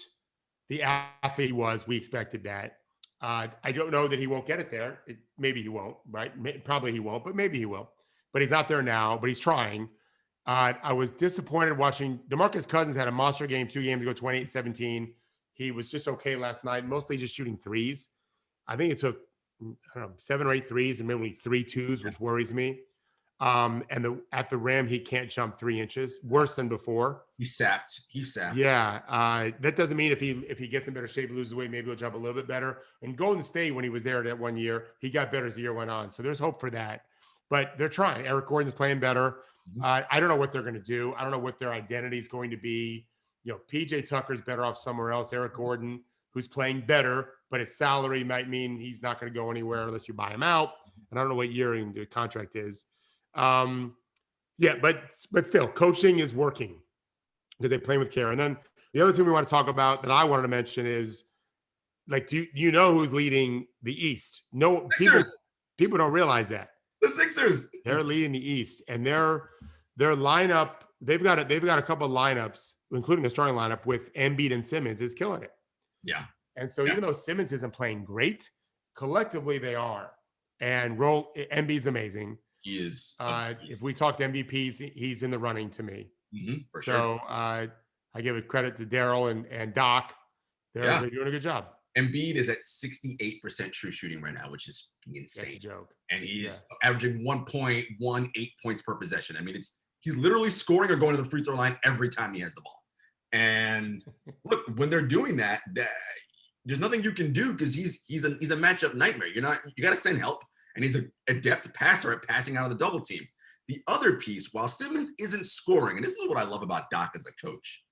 the athlete he was. We expected that. I don't know that he won't get it there. Maybe he won't, right? Probably he won't, but maybe he will. But he's not there now, but he's trying. I was disappointed watching. DeMarcus Cousins had a monster game 2 games ago, 28-17. He was just okay last night, mostly just shooting threes. I think it took, 7 or 8 threes and maybe 3 twos, which worries me. And at the rim, he can't jump 3 inches, worse than before. He's sapped. Yeah. That doesn't mean if he gets in better shape, loses weight, maybe he'll jump a little bit better. And Golden State, when he was there that 1 year, he got better as the year went on. So there's hope for that. But they're trying. Eric Gordon's playing better. I don't know what they're going to do. I don't know what their identity is going to be. PJ Tucker's better off somewhere else. Eric Gordon, who's playing better, but his salary might mean he's not going to go anywhere unless you buy him out. And I don't know what year the contract is. But still, coaching is working because they play with care. And then the other thing we want to talk about that I wanted to mention is, like, do you know who's leading the East? No, people don't realize that. The Sixers. They're leading the East, and their lineup. They've got a couple of lineups, including the starting lineup with Embiid and Simmons, is killing it. Yeah. And so even though Simmons isn't playing great, collectively they are. And Embiid's amazing. He is. If we talked MVPs, he's in the running to me. For sure. I give it credit to Daryl and Doc. They're doing a good job. Embiid is at 68% true shooting right now, which is insane. That's a joke. And he's averaging 1.18 points per possession. I mean, he's literally scoring or going to the free throw line every time he has the ball. And look, when they're doing that there's nothing you can do because he's a matchup nightmare. You got to send help. And he's an adept passer at passing out of the double team. The other piece, while Simmons isn't scoring, and this is what I love about Doc as a coach.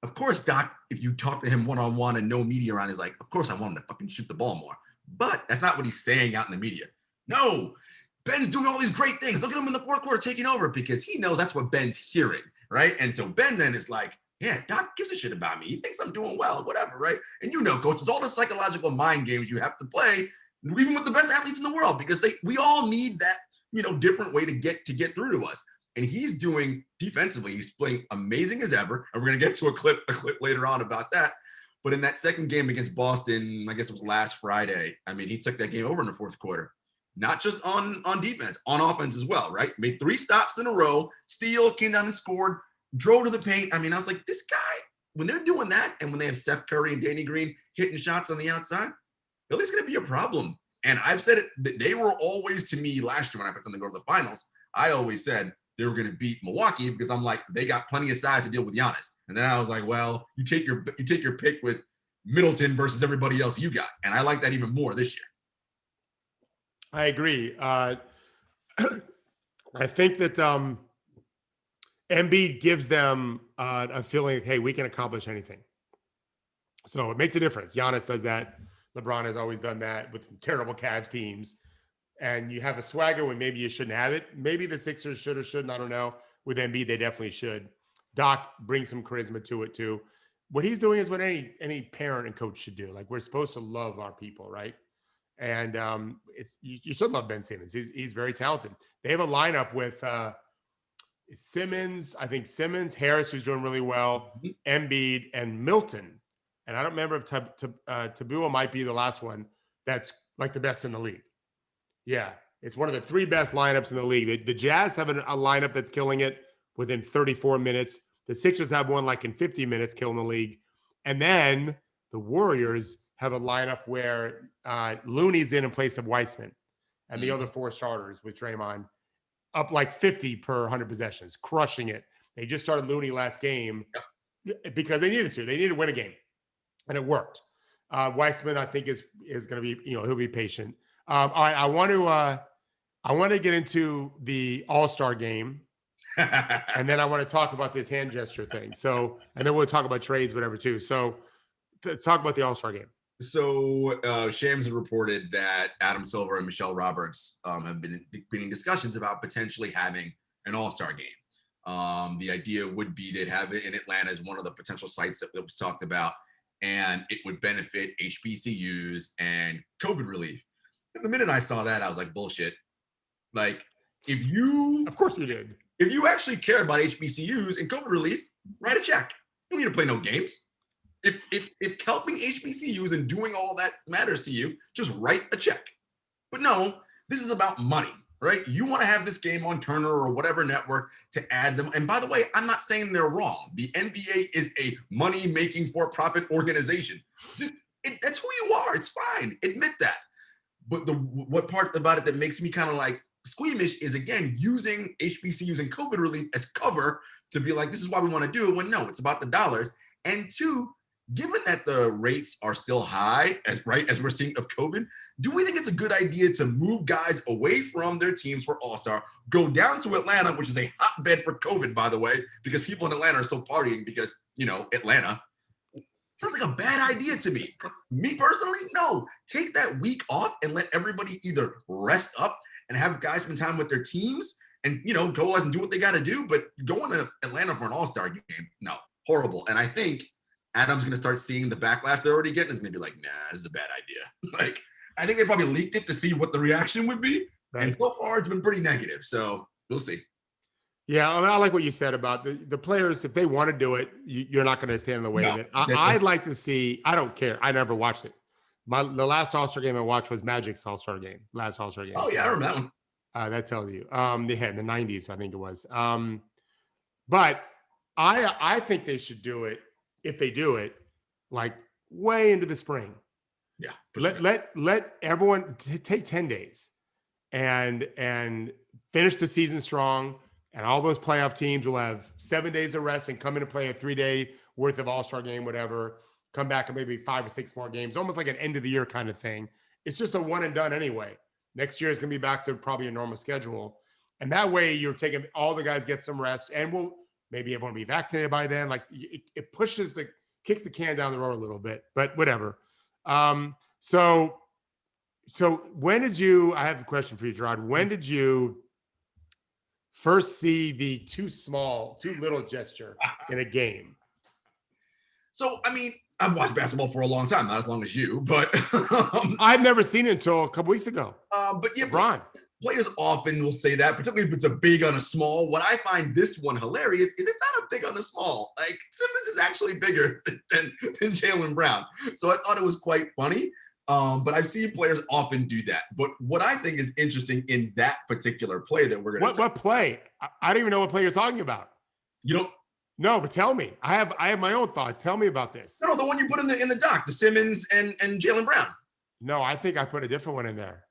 Of course, Doc, if you talk to him one-on-one and no media around, he's like, of course I want him to fucking shoot the ball more. But that's not what he's saying out in the media. No, Ben's doing all these great things. Look at him in the fourth quarter taking over because he knows that's what Ben's hearing, right? And so Ben then is like, yeah, Doc gives a shit about me. He thinks I'm doing well, whatever, right? And coaches, all the psychological mind games you have to play even with the best athletes in the world, because we all need that, different way to get through to us. And he's doing defensively, he's playing amazing as ever. And we're going to get to a clip later on about that. But in that second game against Boston, I guess it was last Friday, I mean, he took that game over in the fourth quarter. not just on defense, on offense as well, right? Made 3 stops in a row, steal, came down and scored, drove to the paint. I mean, I was like, this guy, when they're doing that, and when they have Steph Curry and Danny Green hitting shots on the outside, Philly's going to be a problem. And I've said it, they were always, to me, last year when I picked them to go to the finals, I always said they were going to beat Milwaukee because I'm like, they got plenty of size to deal with Giannis. And then I was like, well, you take your pick with Middleton versus everybody else you got. And I like that even more this year. I agree. I think that Embiid gives them a feeling, hey, we can accomplish anything. So it makes a difference. Giannis does that. LeBron has always done that with terrible Cavs teams. And you have a swagger when maybe you shouldn't have it. Maybe the Sixers should or shouldn't. I don't know. With Embiid, they definitely should. Doc brings some charisma to it too. What he's doing is what any parent and coach should do. Like, we're supposed to love our people, right? And you should love Ben Simmons. He's very talented. They have a lineup with Simmons, I think Simmons, Harris, who's doing really well, Embiid, and Milton. And I don't remember if Tabua might be the last one that's like the best in the league. Yeah, it's one of the 3 best lineups in the league. The Jazz have a lineup that's killing it within 34 minutes. The Sixers have one like in 50 minutes killing the league. And then the Warriors have a lineup where Looney's in place of Weissman and the other 4 starters with Draymond up like 50 per 100 possessions, crushing it. They just started Looney last game because they needed to. They needed to win a game, and it worked. Weissman, I think, is going to be, he'll be patient. All right, I want to get into the All-Star game, and then I want to talk about this hand gesture thing. So, and then we'll talk about trades, whatever, too. So, talk about the All-Star game. So Shams had reported that Adam Silver and Michelle Roberts have been in discussions about potentially having an All-Star game. The idea would be they'd have it in Atlanta as one of the potential sites that was talked about, and it would benefit HBCUs and COVID relief. And the minute I saw that, I was like, bullshit. Like, of course you did. If you actually care about HBCUs and COVID relief, write a check. You don't need to play no games. If helping HBCUs and doing all that matters to you, just write a check. But no, this is about money, right? You want to have this game on Turner or whatever network to add them. And by the way, I'm not saying they're wrong. The NBA is a money-making for-profit organization. That's who you are. It's fine. Admit that. But what part about it that makes me kind of like squeamish is, again, using HBCUs and COVID relief as cover to be like, this is why we want to do it, when no, it's about the dollars. And 2, given that the rates are still high, as we're seeing of COVID, do we think it's a good idea to move guys away from their teams for All-Star, go down to Atlanta, which is a hotbed for COVID, by the way, because people in Atlanta are still partying because, Atlanta. Sounds like a bad idea to me. Me personally, no. Take that week off and let everybody either rest up and have guys spend time with their teams and, go and do what they got to do. But going to Atlanta for an All-Star game, no, horrible. And I think Adam's going to start seeing the backlash they're already getting. It's going to be like, nah, this is a bad idea. Like, I think they probably leaked it to see what the reaction would be. Right. And so far, it's been pretty negative. So we'll see. Yeah, I mean, I like what you said about the players. If they want to do it, you're not going to stand in the way of it. I'd like to see. I don't care. I never watched it. The last All-Star game I watched was Magic's All-Star game. Last All-Star game. Oh yeah, I remember that one. That tells you. They had in the '90s, I think it was. But I think they should do it. If they do it, like way into the spring. Yeah. Let everyone take 10 days and finish the season strong. And all those playoff teams will have 7 days of rest and come in and play a 3-day worth of All-Star game, whatever. Come back and maybe 5 or 6 more games, almost like an end of the year kind of thing. It's just a one and done anyway. Next year is going to be back to probably a normal schedule. And that way you're taking all the guys get some rest, and maybe everyone will be vaccinated by then. Like, it kicks the can down the road a little bit, but whatever. So when did you, I have a question for you, Jarod. When did you first see the too little gesture in a game? So, I mean, I've watched basketball for a long time, not as long as you, but I've never seen it until a couple weeks ago. But yeah, LeBron. Players often will say that, particularly if it's a big on a small. What I find this one hilarious is it's not a big on a small. Like, Simmons is actually bigger than Jaylen Brown. So I thought it was quite funny. But I've seen players often do that. But what I think is interesting in that particular play that we're going to what play? I don't even know what play you're talking about. You don't? No, but tell me. I have my own thoughts. Tell me about this. No, the one you put in the doc, the Simmons and Jaylen Brown. No, I think I put a different one in there.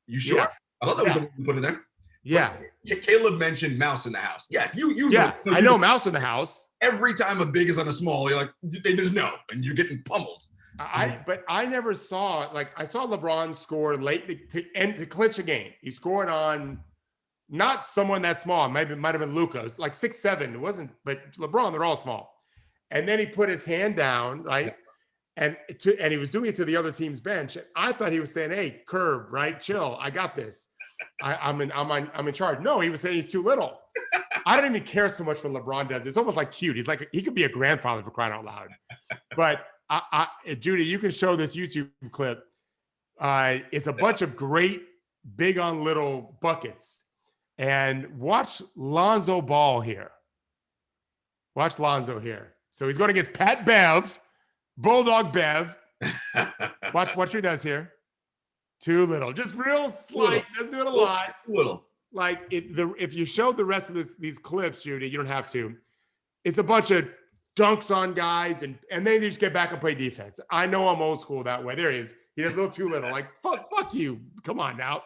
You sure? Yeah. I thought that was the one you put in there. Yeah. But Caleb mentioned Mouse in the house. Yes, you. Yeah, I know Mouse in the house. Every time a big is on a small, you're like, they just know, and you're getting pummeled. But I never saw, like, I saw LeBron score late to clinch a game. He scored on not someone that small. Maybe it might have been Luka. It was like 6'7". It wasn't, but LeBron, they're all small. And then he put his hand down, right? Yeah. And he was doing it to the other team's bench. And I thought he was saying, "Hey, curb, right? Chill. I got this. I'm in charge." No, he was saying he's too little. I don't even care so much when LeBron does. It's almost like cute. He's like, he could be a grandfather for crying out loud. But Judy, you can show this YouTube clip. It's a bunch of great big on little buckets. And watch Lonzo Ball here. Watch Lonzo here. So he's going against Pat Bev, Bulldog Bev. Watch what he does here. Too little. Just real slight. Doesn't do it a lot. Little. Like if you showed the rest of these clips, Judy, you don't have to. It's a bunch of dunks on guys, and then they just get back and play defense. I know I'm old school that way. There he is. He does a little too little. Like, fuck you. Come on now.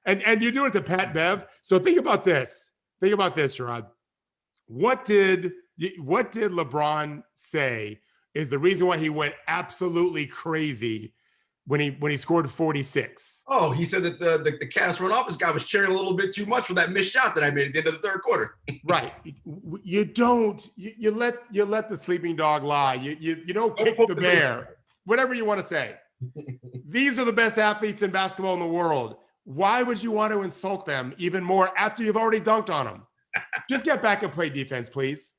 And you do it to Pat Bev. So think about this. Think about this, Jarod. What did LeBron say is the reason why he went absolutely crazy when he scored 46? Oh, he said that the Cavs front office guy was cheering a little bit too much for that missed shot that I made at the end of the third quarter. Right. You let the sleeping dog lie. You don't kick the bear. Whatever you want to say. These are the best athletes in basketball in the world. Why would you want to insult them even more after you've already dunked on them? Just get back and play defense, please.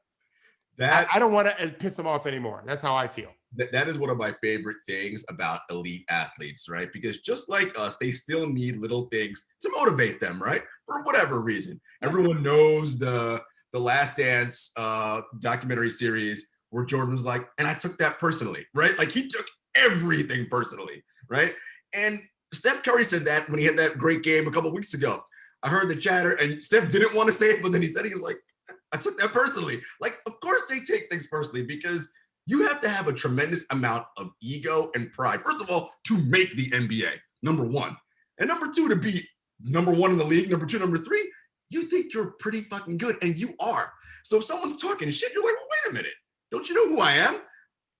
I don't want to piss them off anymore. That's how I feel. That is one of my favorite things about elite athletes, right? Because just like us, they still need little things to motivate them, right? For whatever reason. Everyone knows the Last Dance documentary series where Jordan was like, and I took that personally, right? Like he took everything personally, right? And Steph Curry said that when he had that great game a couple of weeks ago. I heard the chatter, and Steph didn't want to say it, but then he said, he was like, I took that personally. Like, of course they take things personally because you have to have a tremendous amount of ego and pride. First of all, to make the NBA, number one. And number two, to be number one in the league, number two, number three, you think you're pretty fucking good, and you are. So if someone's talking shit, you're like, well, wait a minute. Don't you know who I am?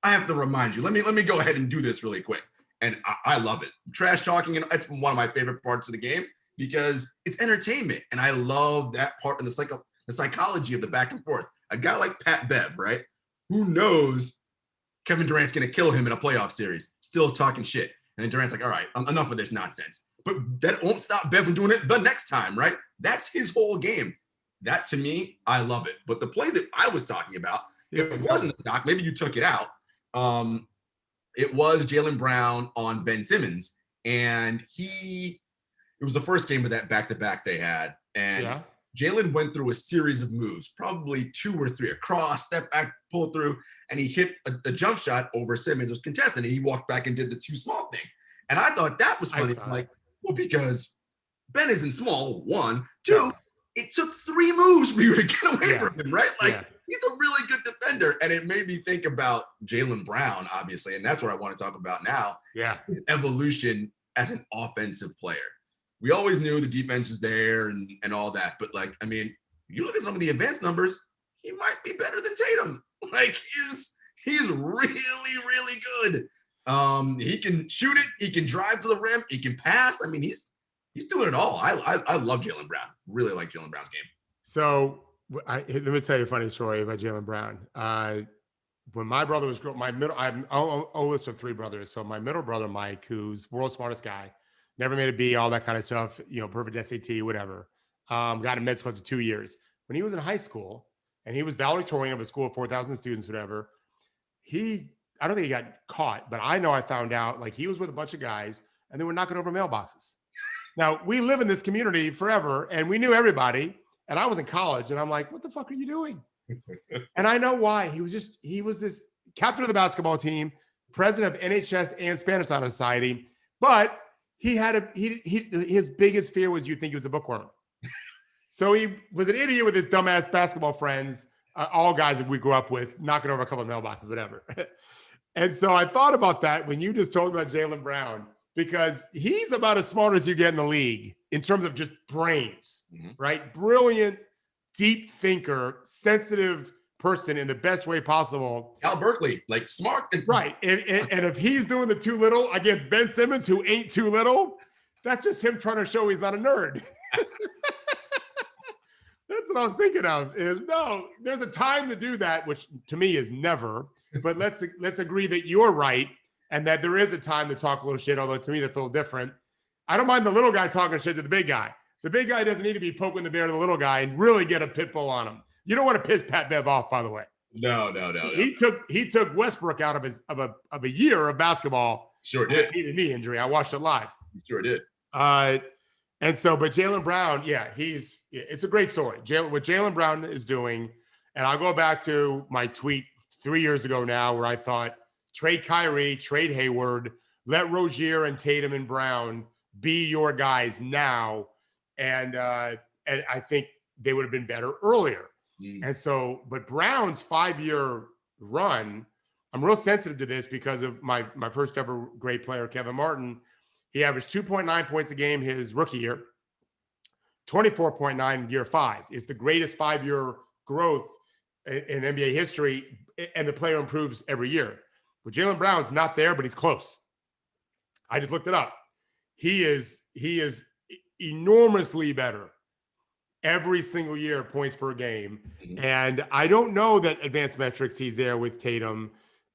I have to remind you. Let me go ahead and do this really quick. And I love it. Trash talking, and it's one of my favorite parts of the game because it's entertainment. And I love that part of the psychology of the back and forth. A guy like Pat Bev, right? Who knows Kevin Durant's going to kill him in a playoff series, still talking shit. And then Durant's like, all right, enough of this nonsense. But that won't stop Bev from doing it the next time, right? That's his whole game. That, to me, I love it. But the play that I was talking about, if it wasn't the doc, maybe you took it out. It was Jaylen Brown on Ben Simmons. And it was the first game of that back-to-back they had. And Jaylen went through a series of moves, probably 2 or 3, a cross, step back, pull through, and he hit a jump shot over Simmons. It was contested, and he walked back and did the too small thing. And I thought that was funny. Like, well, because Ben isn't small, 1. 2, it took 3 moves for you to get away from him, right? Like, he's a really good defender. And it made me think about Jaylen Brown, obviously, and that's what I want to talk about now. Yeah. His evolution as an offensive player. We always knew the defense was there and all that. But, like, I mean, you look at some of the advanced numbers, he might be better than Tatum. Like, he's really, really good. He can shoot it. He can drive to the rim. He can pass. I mean, he's doing it all. I love Jaylen Brown. Really like Jaylen Brown's game. So let me tell you a funny story about Jaylen Brown. When my brother was growing, I'm oldest of 3 brothers. So my middle brother, Mike, who's world's smartest guy, never made a B, all that kind of stuff, perfect SAT, whatever. Got in med school after 2 years. When he was in high school and he was valedictorian of a school of 4,000 students, whatever, I don't think he got caught, but I know I found out, like, he was with a bunch of guys and they were knocking over mailboxes. Now, we live in this community forever and we knew everybody. And I was in college and I'm like, what the fuck are you doing? And I know why. He was this captain of the basketball team, president of NHS and Spanish Honor Society. But his biggest fear was you'd think he was a bookworm. So he was an idiot with his dumbass basketball friends, all guys that we grew up with, knocking over a couple of mailboxes, whatever. And so I thought about that when you just told me about Jaylen Brown, because he's about as smart as you get in the league in terms of just brains, right? Brilliant, deep thinker, sensitive person in the best way possible. Al Berkeley, like smart. Right. And if he's doing the too little against Ben Simmons, who ain't too little, that's just him trying to show he's not a nerd. That's what I was thinking of is no, there's a time to do that, which to me is never, but let's agree that you're right. And that there is a time to talk a little shit, although to me that's a little different. I don't mind the little guy talking shit to the big guy. The big guy doesn't need to be poking the bear to the little guy and really get a pit bull on him. You don't want to piss Pat Bev off, by the way. No. He took Westbrook out of a year of basketball. Sure did. He had a knee injury. I watched it live. He sure did. And so, but Jaylen Brown, yeah, it's a great story. What Jaylen Brown is doing, and I'll go back to my tweet 3 years ago now where I thought, trade Kyrie, trade Hayward, let Rozier and Tatum and Brown be your guys now. And I think they would have been better earlier. And so, but Brown's 5-year run, I'm real sensitive to this because of my first ever great player, Kevin Martin. He averaged 2.9 points a game his rookie year, 24.9 year 5 is the greatest 5-year growth in NBA history. And the player improves every year. But Jaylen Brown's not there, but he's close. I just looked it up. He is enormously better every single year, points per game. And I don't know that advanced metrics he's there with Tatum.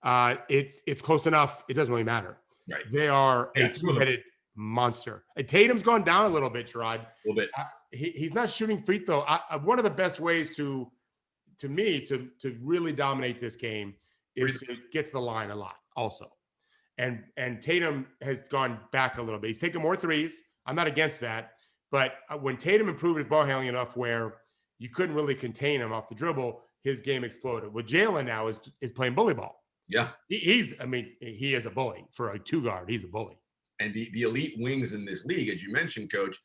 It's close enough. It doesn't really matter. Right. They are a two-headed monster. And Tatum's gone down a little bit, Jarod. A little bit. He's not shooting free throw. One of the best ways to me to really dominate this game is to get to the line a lot also. And Tatum has gone back a little bit. He's taken more threes. I'm not against that. But when Tatum improved his ball handling enough where you couldn't really contain him off the dribble, his game exploded. What Jaylen now is playing bully ball. Yeah. He is a bully. For a 2-guard, he's a bully. And the elite wings in this league, as you mentioned, Coach,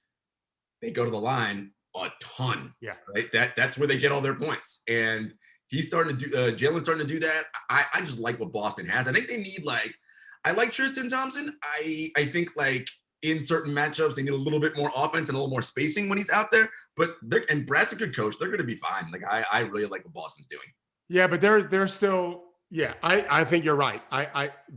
they go to the line a ton. Yeah. Right. That's where they get all their points. And he's starting to do Jaylen's starting to do that. I just like what Boston has. I think they need I like Tristan Thompson. I think in certain matchups, they need a little bit more offense and a little more spacing when he's out there. But and Brad's a good coach. They're going to be fine. I really like what Boston's doing. Yeah, but they're still. Yeah, I think you're right.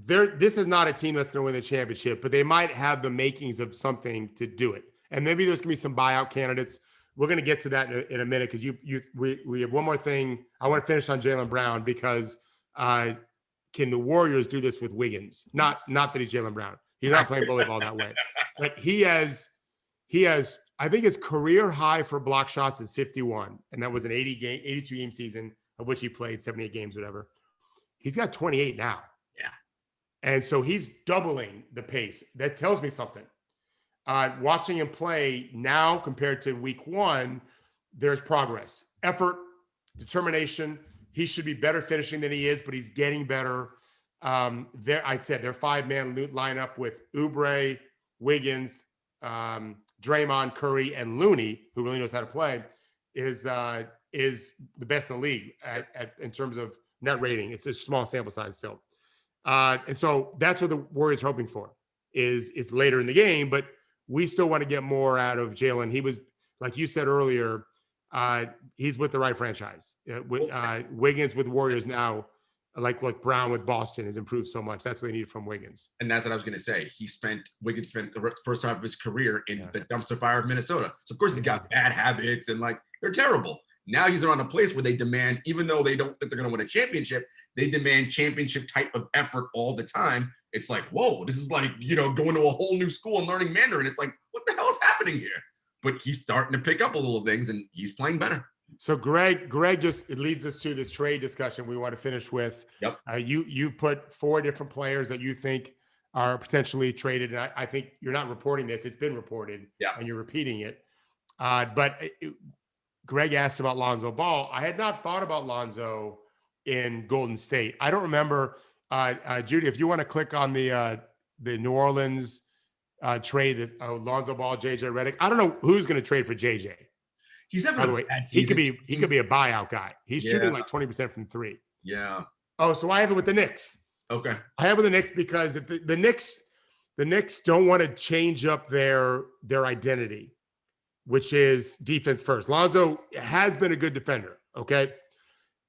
This is not a team that's going to win the championship, but they might have the makings of something to do it. And maybe there's going to be some buyout candidates. We're going to get to that in a minute because we have one more thing. I want to finish on Jaylen Brown because can the Warriors do this with Wiggins? Not that he's Jaylen Brown. He's not playing bully ball that way. But he has, I think his career high for block shots is 51. And that was an 82 game season of which he played 78 games, whatever. He's got 28 now. Yeah. And so he's doubling the pace. That tells me something. Watching him play now compared to week 1, there's progress. Effort, determination. He should be better finishing than he is, but he's getting better. I'd said their 5-man lineup with Oubre, Wiggins, Draymond, Curry, and Looney, who really knows how to play, is the best in the league in terms of net rating. It's a small sample size still. And so that's what the Warriors are hoping for is later in the game, but we still want to get more out of Jaylen. He was, like you said earlier, he's with the right franchise. Wiggins with Warriors now, like Brown with Boston, has improved so much. That's what they need from Wiggins. And that's what I was going to say. Wiggins spent the first half of his career in the dumpster fire of Minnesota. So of course he's got bad habits and they're terrible. Now he's around a place where they demand, even though they don't think they're going to win a championship, they demand championship type of effort all the time. It's whoa, this is going to a whole new school and learning Mandarin. It's what the hell is happening here? But he's starting to pick up a little things and he's playing better. So Greg just it leads us to this trade discussion we want to finish with. Yep. You put 4 different players that you think are potentially traded. And I think you're not reporting this. It's been reported. Yeah. And you're repeating it. Greg asked about Lonzo Ball. I had not thought about Lonzo in Golden State. I don't remember. Judy, if you want to click on the New Orleans trade Lonzo Ball, JJ Redick. I don't know who's going to trade for JJ. He's having By the a way, bad he season. could be a buyout guy. He's shooting Yeah. like 20% from three. Yeah. Oh, so I have it with the Knicks. Okay. I have it with the Knicks because the Knicks don't want to change up their identity, which is defense first. Lonzo has been a good defender. Okay.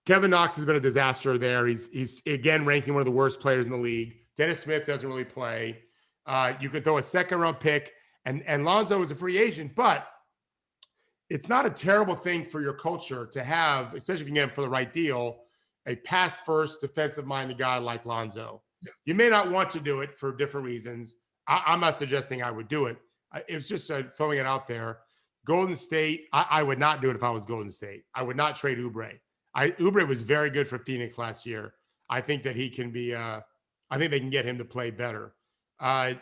Kevin Knox has been a disaster there. He's again ranking one of the worst players in the league. Dennis Smith doesn't really play. You could throw a second round pick, and Lonzo is a free agent, but it's not a terrible thing for your culture to have, especially if you get him for the right deal, a pass first defensive minded guy like Lonzo. Yeah. You may not want to do it for different reasons. I'm not suggesting I would do it. It's just throwing it out there. Golden State, I would not do it if I was Golden State. I would not trade Oubre. Oubre was very good for Phoenix last year. I think that he can be. I think they can get him to play better.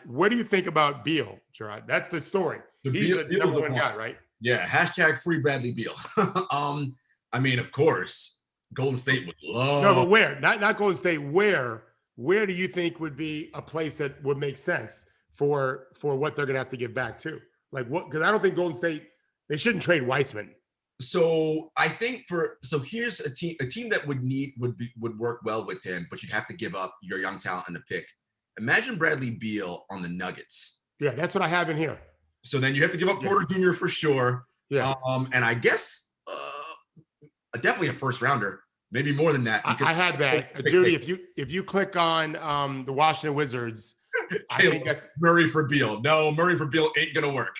What do you think about Beal, Jarod? That's the story. He's the number one guy, right? Yeah. Hashtag free Bradley Beal. I mean, of course, Golden State would love. No, but where? Not Golden State. Where do you think would be a place that would make sense for what they're going to have to give back to? Like what? Because I don't think Golden State. They shouldn't trade Weissman. So I think here's a team that would work well with him, but you'd have to give up your young talent and a pick. Imagine Bradley Beal on the Nuggets. Yeah, that's what I have in here. So then you have to give up Porter Jr. for sure. Yeah. And I guess definitely a first rounder, maybe more than that. I had that, Judy. If you click on the Washington Wizards. I think that's Murray for Beal. No, Murray for Beal ain't gonna work.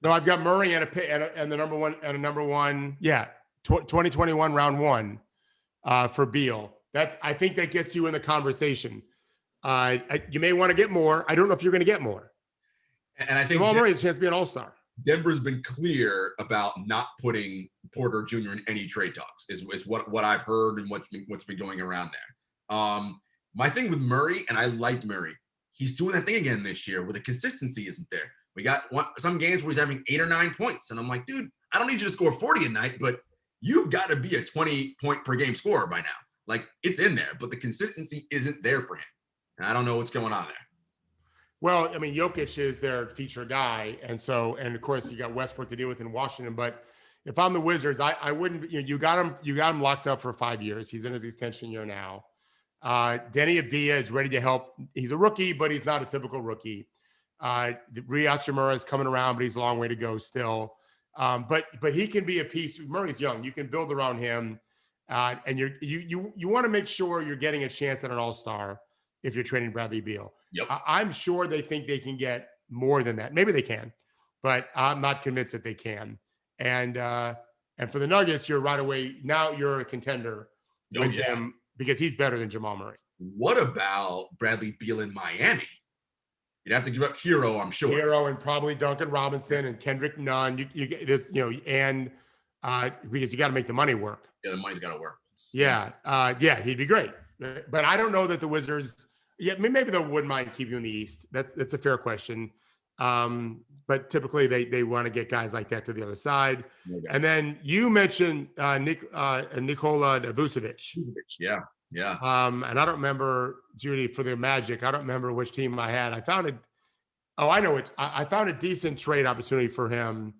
No, I've got Murray and the number one. Yeah, 2021 round one for Beal. That I think that gets you in the conversation. You may want to get more. I don't know if you're going to get more. And I think Jamal Murray has a chance to be an all-star. Denver's been clear about not putting Porter Jr. in any trade talks. Is what I've heard and what's been going around there. My thing with Murray, and I like Murray. He's doing that thing again this year where the consistency isn't there. We got some games where he's having 8 or 9 points. And I'm like, dude, I don't need you to score 40 a night, but you've got to be a 20-point per game scorer by now. Like, it's in there, but the consistency isn't there for him. And I don't know what's going on there. Well, I mean, Jokic is their feature guy. And of course, you got Westbrook to deal with in Washington. But if I'm the Wizards, I wouldn't, you got him locked up for 5 years. He's in his extension year now. Denny Avdia is ready to help. He's a rookie, but he's not a typical rookie. Rui Hachimura is coming around, but he's a long way to go still. But he can be a piece. Murray's young. You can build around him, and you want to make sure you're getting a chance at an all-star if you're trading Bradley Beal. Yep. I'm sure they think they can get more than that. Maybe they can, but I'm not convinced that they can. And for the Nuggets, you're right away. Now you're a contender with him. Because he's better than Jamal Murray. What about Bradley Beal in Miami? You'd have to give up Hero, I'm sure. Hero and probably Duncan Robinson and Kendrick Nunn. Because you got to make the money work. Yeah, the money's got to work. Yeah, he'd be great. But I don't know that the Wizards. Yeah, maybe they wouldn't mind keeping you in the East. That's a fair question. But typically they want to get guys like that to the other side. Okay. And then you mentioned Nikola Vucevic. Yeah. And I don't remember, Judy, for the Magic. I don't remember which team I had. I found it. Oh, I know it. I found a decent trade opportunity for him.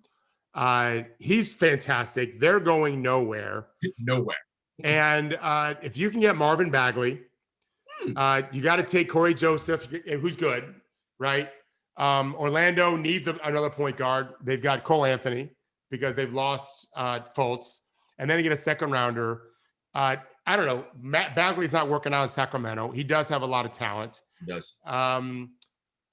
He's fantastic. They're going nowhere. And if you can get Marvin Bagley, you got to take Corey Joseph, who's good, right? Orlando needs another point guard. They've got Cole Anthony because they've lost Fultz, and then you get a second rounder. I don't know. Matt Bagley's not working out in Sacramento. He does have a lot of talent. He does. And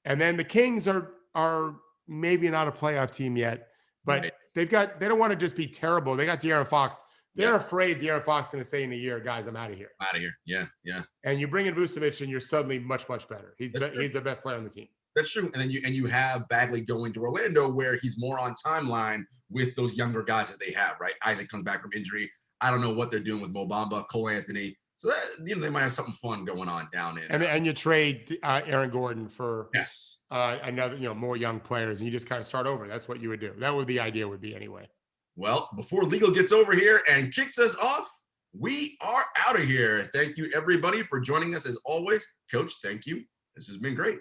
then the Kings are maybe not a playoff team yet, but they don't want to just be terrible. They got De'Aaron Fox. They're afraid De'Aaron Fox is going to say in a year, guys, I'm out of here. Yeah. And you bring in Vucevic, and you're suddenly much, much better. He's the best player on the team. That's true. And then you have Bagley going to Orlando where he's more on timeline with those younger guys that they have, right? Isaac comes back from injury. I don't know what they're doing with Mo Bamba, Cole Anthony. So they might have something fun going on down in. And you trade Aaron Gordon for another, more young players, and you just kind of start over. That's what you would do. That would the idea would be anyway. Well, before legal gets over here and kicks us off, we are out of here. Thank you, everybody, for joining us as always. Coach, thank you. This has been great.